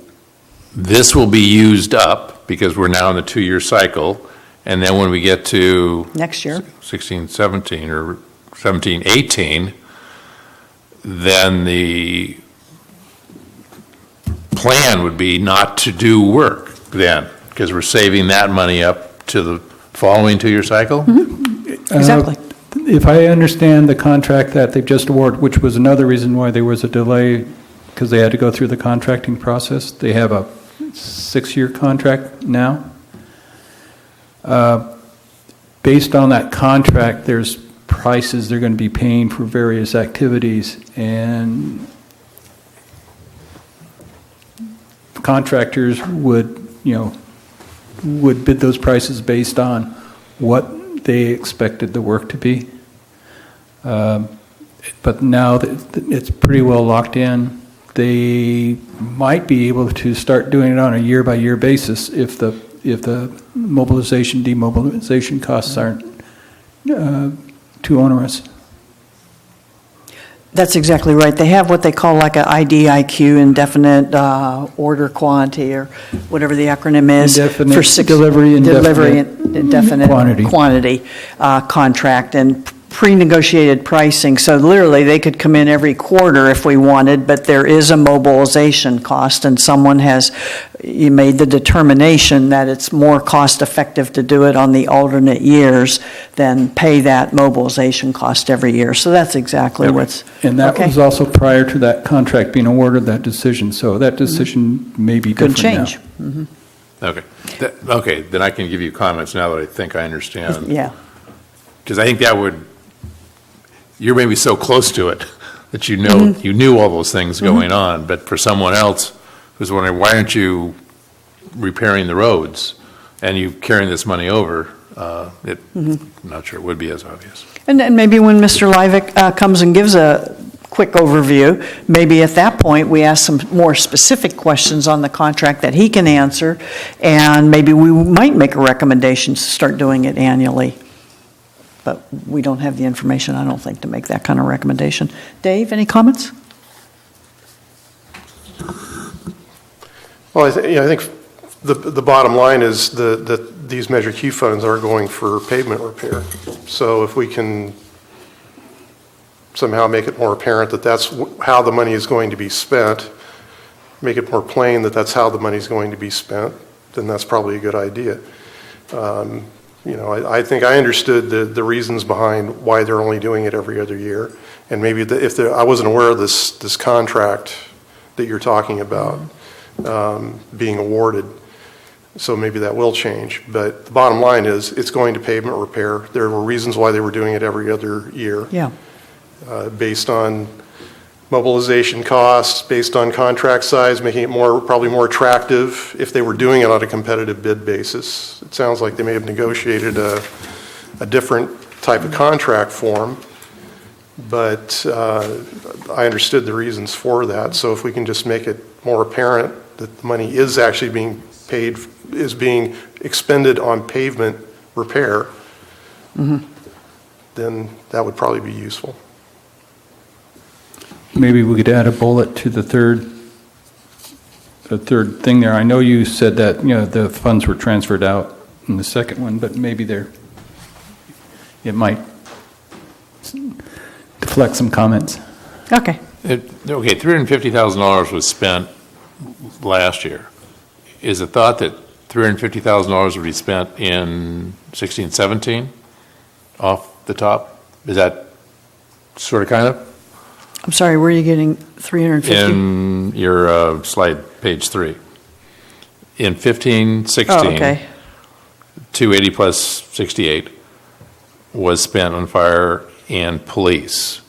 this will be used up because we're now in the 2-year cycle, and then when we get to next year, 16-17 or 17-18, then the plan would be not to do work then, because we're saving that money up to the following 2-year cycle? Mm-hmm. Exactly. If I understand the contract that they've just awarded, which was another reason why there was a delay, because they had to go through the contracting process. They have a 6-year contract now. Based on that contract, there's prices they're going to be paying for various activities, and contractors would bid those prices based on what they expected the work to be. But now that it's pretty well locked in, they might be able to start doing it on a year-by-year basis if the mobilization, demobilization costs aren't too onerous. That's exactly right. They have what they call like an IDIQ, indefinite order quantity, or whatever the acronym is. Indefinite for delivery, indefinite quantity contract. And pre-negotiated pricing, so literally they could come in every quarter if we wanted, but there is a mobilization cost, and you made the determination that it's more cost-effective to do it on the alternate years than pay that mobilization cost every year. So that's exactly what's. And that okay. was also prior to that contract being awarded, that decision, so that decision may be Could different now. change. Mhm. Okay. Okay, then I can give you comments now that I think I understand. Yeah. Because I think you're maybe so close to it that you knew all those things going on, but for someone else who's wondering, why aren't you repairing the roads and you carrying this money over, I'm not sure it would be as obvious. And then maybe when Mr. Livick comes and gives a quick overview, maybe at that point we ask some more specific questions on the contract that he can answer, and maybe we might make a recommendation to start doing it annually. But we don't have the information, I don't think, to make that kind of recommendation. Dave, any comments? Well, I think the bottom line is that these Measure Q funds are going for pavement repair. So if we can somehow make it more apparent that that's how the money is going to be spent, make it more plain that that's how the money is going to be spent, then that's probably a good idea. I think I understood the reasons behind why they're only doing it every other year. And maybe I wasn't aware of this contract that you're talking about being awarded. So maybe that will change. But the bottom line is it's going to pavement repair. There were reasons why they were doing it every other year. Yeah. Based on mobilization costs, based on contract size, making it probably more attractive if they were doing it on a competitive bid basis. It sounds like they may have negotiated a different type of contract form, but I understood the reasons for that. So if we can just make it more apparent that the money is actually being being expended on pavement repair, then that would probably be useful. Maybe we could add a bullet to the third thing there. I know you said that, the funds were transferred out in the second one, but maybe it might deflect some comments. Okay. Okay, $350,000 was spent last year. Is the thought that $350,000 would be spent in 16-17 off the top? Is that sort of kind of? I'm sorry, where are you getting 350? In your slide, page 3. In 15-16, Oh, okay. 280 plus 68 was spent on fire and police.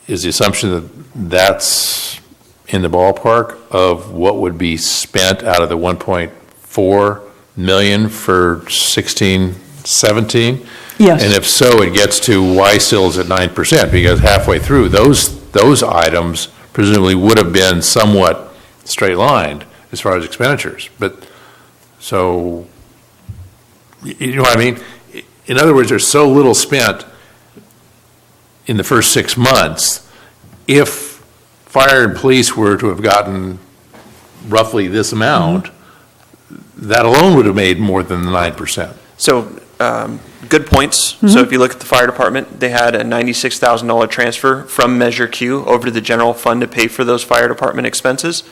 Is the assumption that that's in the ballpark of what would be spent out of the 1.4 million for 16-17? Yes. And if so, it gets to why still is at 9%, because halfway through, those items presumably would have been somewhat straight lined as far as expenditures. But so, you know what I mean? In other words, there's so little spent in the first 6 months. If fire and police were to have gotten roughly this amount, that alone would have made more than the 9%. So, good points. So if you look at the fire department, they had a $96,000 transfer from Measure Q over to the general fund to pay for those fire department expenses,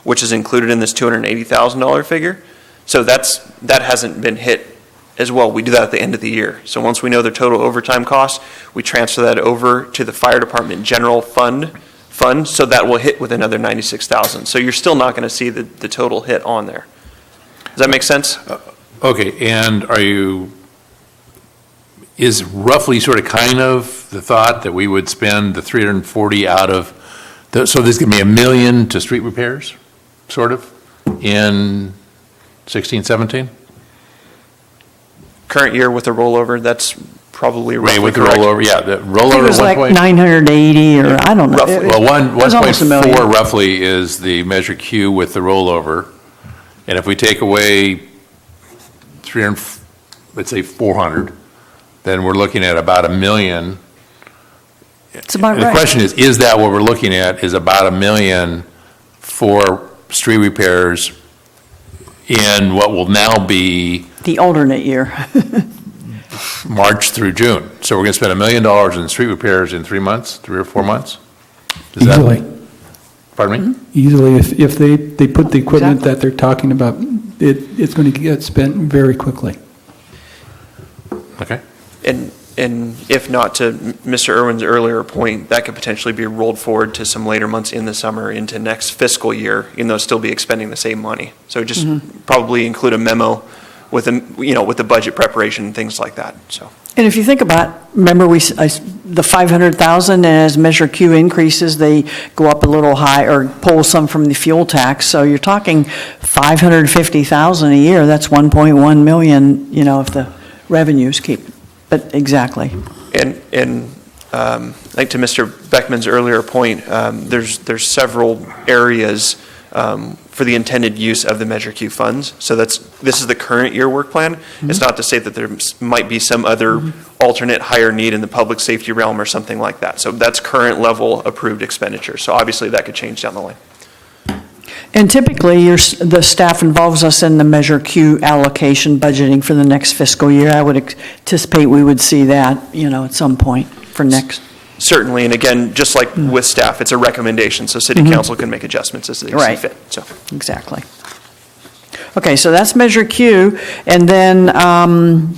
which is included in this $280,000 figure. So that hasn't been hit as well. We do that at the end of the year. So once we know the total overtime costs, we transfer that over to the fire department general fund, so that will hit with another $96,000. So you're still not going to see the total hit on there. Does that make sense? Okay, and is roughly sort of kind of the thought that we would spend the 340 out of, so there's going to be $1 million to street repairs, sort of, in 16-17? Current year with the rollover, that's probably roughly With the correct. rollover, yeah, the I think rollover it was like 980 or, I don't know. Roughly. It- Well, it was almost $1 million. 1.4 roughly is the Measure Q with the rollover. And if we take away 300, let's say 400, then we're looking at about $1 million. It's about The right. question is that what we're looking at is about $1 million for street repairs in what will now be The alternate year. March through June. So we're going to spend $1 million in street repairs in 3 months, 3 or 4 months? Is that- Easily. Pardon me? Easily, if they put the equipment Exactly. that they're talking about, it's going to get spent very quickly. Okay. And if not, to Mr. Irwin's earlier point, that could potentially be rolled forward to some later months in the summer into next fiscal year, even though still be expending the same money. So just probably include a memo with with the budget preparation and things like that, so. And if you think about, remember the 500,000 as Measure Q increases, they go up a little high or pull some from the fuel tax. So you're talking 550,000 a year. That's 1.1 million, if the revenues keep, but exactly. And like to Mr. Beckman's earlier point, there's several areas for the intended use of the Measure Q funds. So this is the current year work plan. It's not to say that there might be some other alternate higher need in the public safety realm or something like that. So that's current level approved expenditure. So obviously that could change down the line. And typically, the staff involves us in the Measure Q allocation budgeting for the next fiscal year. I would anticipate we would see that, at some point for next. Certainly, and again, just like with staff, it's a recommendation, so city council can make adjustments as they see Right. fit, so. Exactly. Okay, so that's Measure Q, and then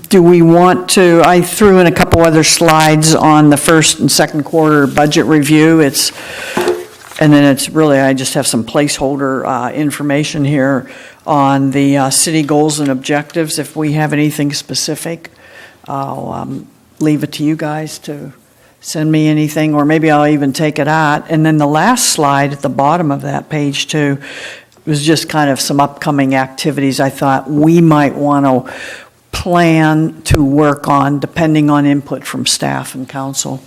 do we want to, I threw in a couple other slides on the first and second quarter budget review. And then it's really, I just have some placeholder information here on the city goals and objectives. If we have anything specific, I'll leave it to you guys to send me anything, or maybe I'll even take it out. And then the last slide at the bottom of that page too was just kind of some upcoming activities I thought we might want to plan to work on depending on input from staff and council.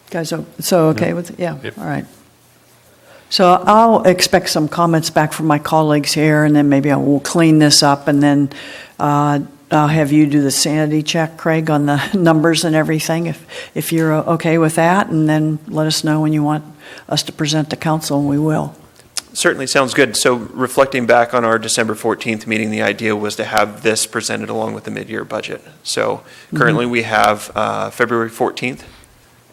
Guys, so okay with it? Yeah, Yep. all right. So I'll expect some comments back from my colleagues here, and then maybe I will clean this up, and then I'll have you do the sanity check, Craig, on the numbers and everything, if you're okay with that, and then let us know when you want us to present to council, and we will. Certainly sounds good. So reflecting back on our December 14th meeting, the idea was to have this presented along with the mid-year budget. So currently we have February 14th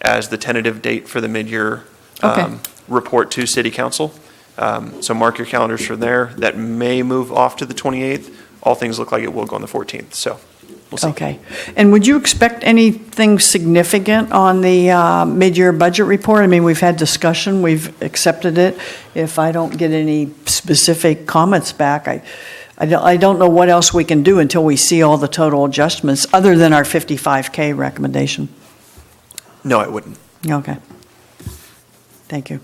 as the tentative date for the mid-year Okay. report to City Council. So mark your calendars from there. That may move off to the 28th. All things look like it will go on the 14th, so we'll see. Okay. And would you expect anything significant on the mid-year budget report? I mean, we've had discussion, we've accepted it. If I don't get any specific comments back, I don't know what else we can do until we see all the total adjustments, other than our 55K recommendation. No, I wouldn't. Okay. Thank you.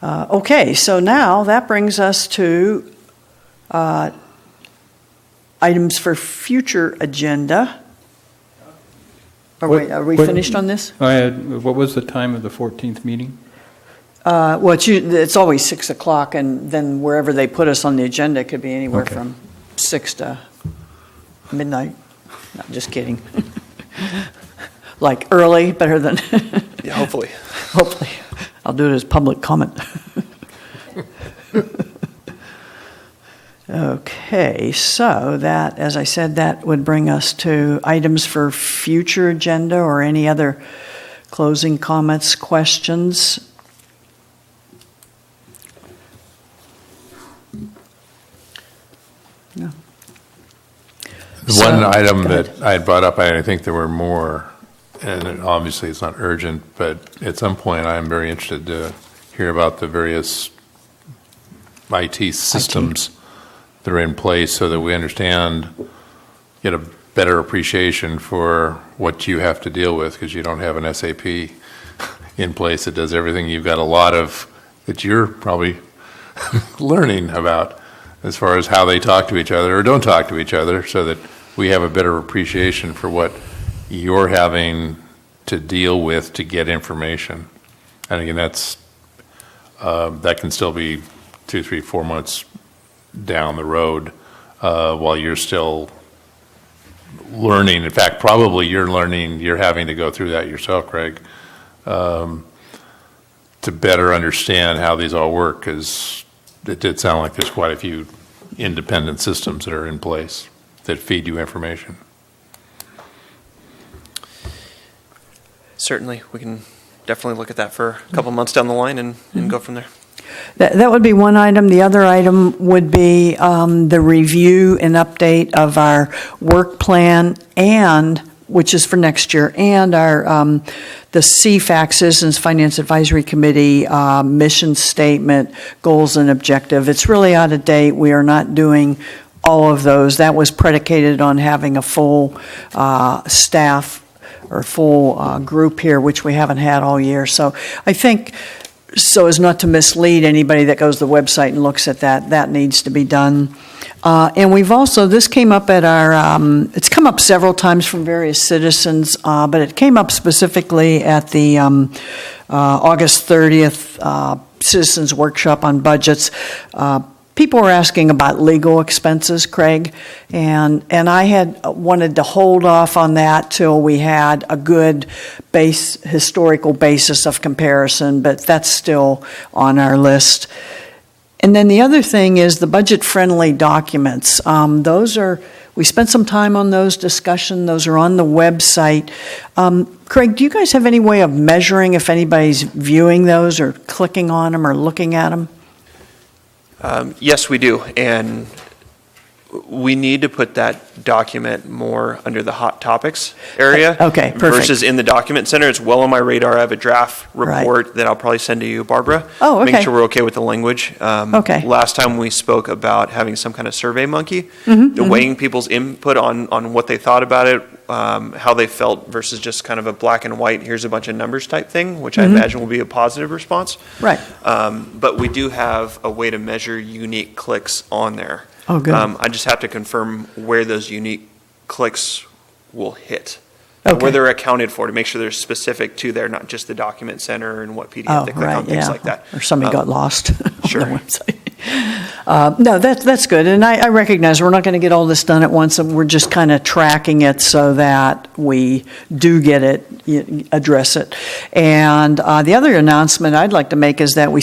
Okay, so now that brings us to items for future agenda. Are we What- finished on this? What was the time of the 14th meeting? Well, it's always 6 o'clock, and then wherever they put us on the agenda, it could be anywhere Okay. from 6 to midnight. No, just kidding. Like early, better than, Yeah, hopefully. hopefully. I'll do it as public comment. Okay, so that, as I said, that would bring us to items for future agenda or any other closing comments, questions. No. The So, one item go ahead. that I had brought up, I think there were more, and obviously it's not urgent, but at some point I'm very interested to hear about the various IT systems that are in place so that we understand, get a better appreciation for what you have to deal with, because you don't have an SAP in place that does everything. You've got a lot of that you're probably learning about as far as how they talk to each other or don't talk to each other, so that we have a better appreciation for what you're having to deal with to get information. And again, that's that can still be 2, 3, 4 months down the road while you're still learning. In fact, probably you're having to go through that yourself, Craig, to better understand how these all work, because it did sound like there's quite a few independent systems that are in place that feed you information. Certainly, we can definitely look at that for a couple months down the line and go from there. That would be one item. The other item would be the review and update of our work plan, and which is for next year, and our the CFAC, Citizens Finance Advisory Committee mission statement, goals and objective. It's really out of date. We are not doing all of those. That was predicated on having a full staff or full group here, which we haven't had all year. So I think, so as not to mislead anybody that goes to the website and looks at that, that needs to be done. And we've also, this came up at our, it's come up several times from various citizens, but it came up specifically at the August 30th Citizens Workshop on Budgets. People were asking about legal expenses, Craig, and I had wanted to hold off on that till we had a good historical basis of comparison, but that's still on our list. And then the other thing is the budget-friendly documents. We spent some time on those discussion. Those are on the website. Craig, do you guys have any way of measuring if anybody's viewing those or clicking on them or looking at them? Yes, we do, and we need to put that document more under the hot topics area. Okay, perfect. Versus in the document center. It's well on my radar. I have a draft report that I'll probably send to you, Barbara. Oh, okay. Make sure we're okay with the language. Okay. Last time we spoke about having some kind of survey monkey, weighing people's input on what they thought about it, how they felt versus just kind of a black and white, here's a bunch of numbers type thing, which I imagine will be a positive response. Right. But we do have a way to measure unique clicks on there. Oh, good. I just have to confirm where those unique clicks will hit. Okay. Where they're accounted for to make sure they're specific to there, not just the document center and what PDF they click on, things like that. Or somebody got lost Sure. on the website. No, that's good. And I recognize we're not going to get all this done at once, and we're just kind of tracking it so that we do get it, address it. And the other announcement I'd like to make is that we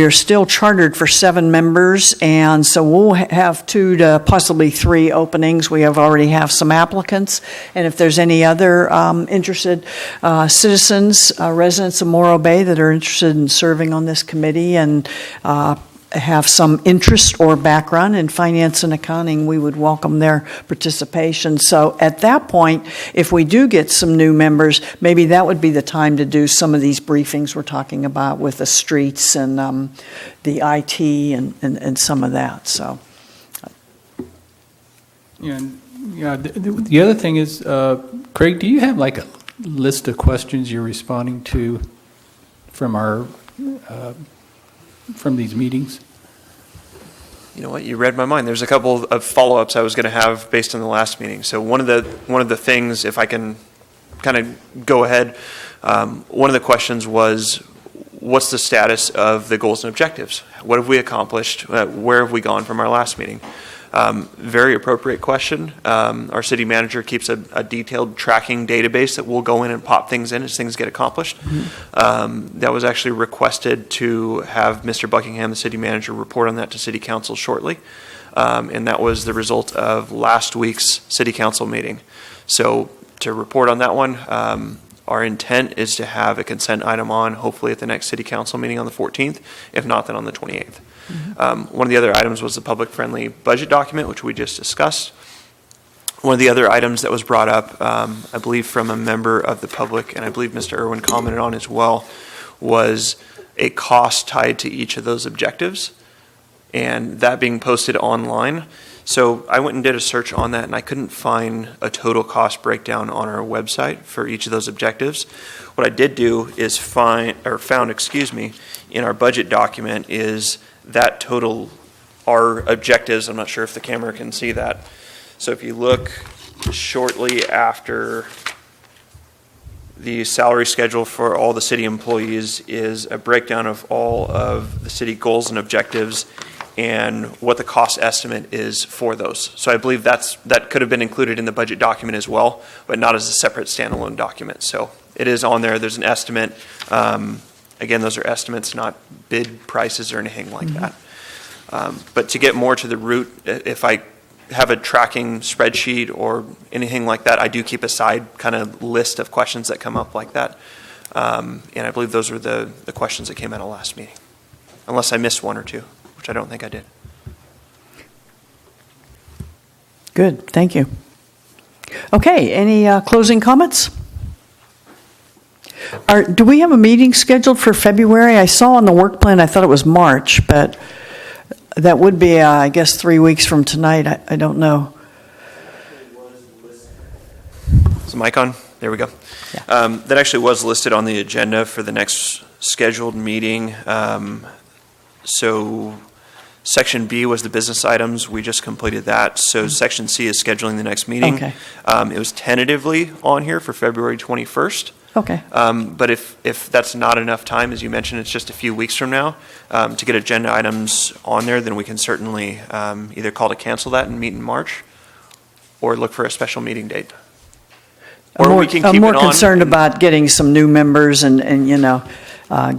are still chartered for 7 members, and so we'll have 2 to possibly 3 openings. We already have some applicants, and if there's any other interested citizens, residents of Morro Bay that are interested in serving on this committee and have some interest or background in finance and accounting, we would welcome their participation. So at that point, if we do get some new members, maybe that would be the time to do some of these briefings we're talking about with the streets and the IT and some of that. So. Yeah. The other thing is, Craig, do you have like a list of questions you're responding to from our from these meetings? You know what? You read my mind. There's a couple of follow-ups I was going to have based on the last meeting. So one of the things, if I can kind of go ahead, one of the questions was, what's the status of the goals and objectives? What have we accomplished? Where have we gone from our last meeting? Very appropriate question. Our city manager keeps a detailed tracking database that we'll go in and pop things in as things get accomplished. That was actually requested to have Mr. Buckingham, the city manager, report on that to city council shortly. And that was the result of last week's city council meeting. So to report on that one, our intent is to have a consent item on, hopefully at the next city council meeting on the 14th, if not then on the 28th. One of the other items was the public-friendly budget document, which we just discussed. One of the other items that was brought up, I believe from a member of the public, and I believe Mr. Irwin commented on as well, was a cost tied to each of those objectives, and that being posted online. So I went and did a search on that, and I couldn't find a total cost breakdown on our website for each of those objectives. What I did do is found, in our budget document is that total, our objectives. I'm not sure if the camera can see that. So if you look shortly after the salary schedule for all the city employees is a breakdown of all of the city goals and objectives and what the cost estimate is for those. So I believe that could have been included in the budget document as well, but not as a separate standalone document. So it is on there. There's an estimate. Again, those are estimates, not bid prices or anything like that. But to get more to the root, if I have a tracking spreadsheet or anything like that, I do keep a side kind of list of questions that come up like that. And I believe those were the questions that came out of last meeting, unless I missed one or two, which I don't think I did. Good, thank you. Okay, any closing comments? Do we have a meeting scheduled for February? I saw on the work plan, I thought it was March, but that would be, I guess, 3 weeks from tonight. I don't know. Is the mic on? There we go. Yeah. That actually was listed on the agenda for the next scheduled meeting. So Section B was the business items. We just completed that. So Section C is scheduling the next meeting. Okay. It was tentatively on here for February 21st. Okay. But if that's not enough time, as you mentioned, it's just a few weeks from now, to get agenda items on there, then we can certainly either call to cancel that and meet in March, or look for a special meeting date. Or we can keep I'm more it on. concerned about getting some new members and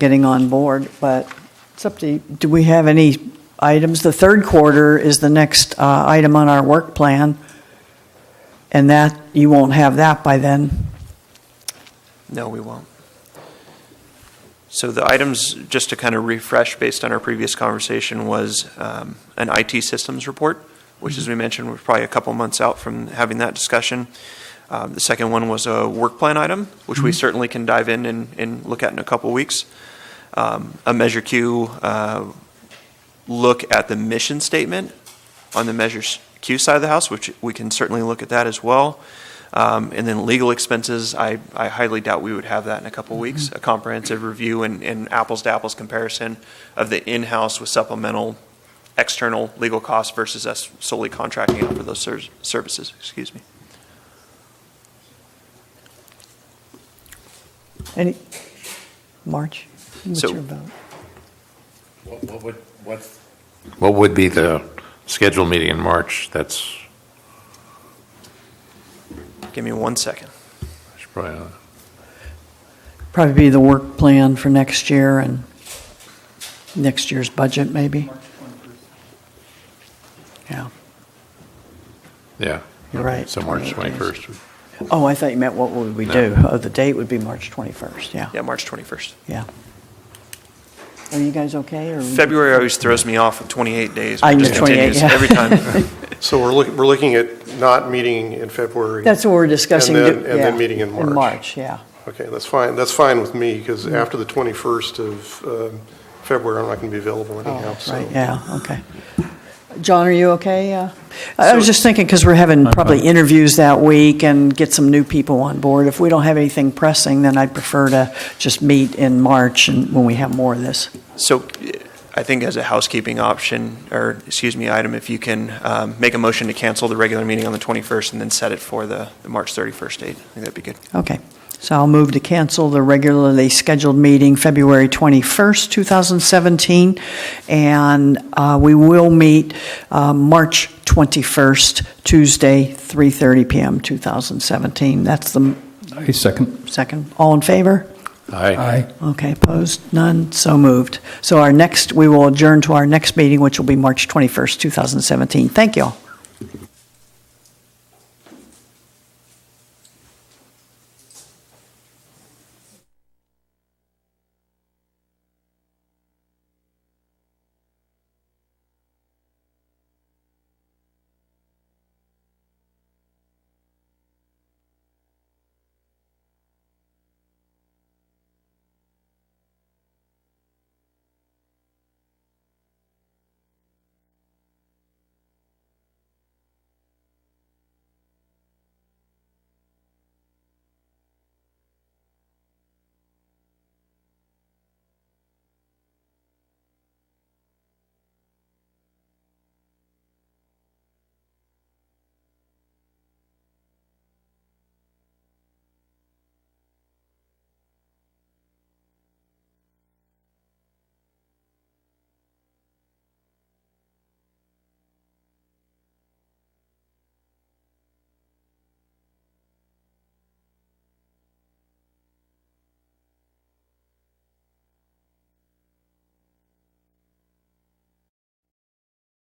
getting on board, but it's up to you. Do we have any items? The third quarter is the next item on our work plan, and that, you won't have that by then. No, we won't. So the items, just to kind of refresh based on our previous conversation, was an IT systems report, which, as we mentioned, we're probably a couple months out from having that discussion. The second one was a work plan item, which we certainly can dive in and look at in a couple weeks. A Measure Q look at the mission statement on the Measure Q side of the house, which we can certainly look at that as well. And then legal expenses, I highly doubt we would have that in a couple weeks. A comprehensive review and apples to apples comparison of the in-house with supplemental external legal costs versus us solely contracting out for those services. Excuse me. Any, March? What's So- your vote? What would be the scheduled meeting in March? That's Give me 1 second. should probably not. Probably be the work plan for next year and next year's budget, maybe. Yeah, Yeah. you're right. So March 28 days. 21st. Oh, I thought you meant what would we do? No. Oh, the date would be March 21st, yeah. Yeah, March 21st. Yeah. Are you guys okay, or? February always throws me off with 28 days. I It knew just 28, continues yeah. every time. So we're looking at not meeting in February. That's what we're discussing. And then yeah, meeting in March. In March, yeah. Okay, that's fine. That's fine with me, because after the 21st of February, I'm not going to be available anyhow. Oh, so. right, yeah, okay. John, are you okay? I was So- just thinking, because we're having I'm probably fine. interviews that week and get some new people on board. If we don't have anything pressing, then I'd prefer to just meet in March and when we have more of this. So I think as a housekeeping option, or excuse me, item, if you can make a motion to cancel the regular meeting on the 21st and then set it for the March 31st date, I think that'd be good. Okay, so I'll move to cancel the regularly scheduled meeting February 21st, 2017, and we will meet March 21st, Tuesday, 3:30 p.m., 2017. That's the I second. second. All in favor? Aye. Aye. Okay, opposed? None? So moved. So we will adjourn to our next meeting, which will be March 21st, 2017. Thank you all.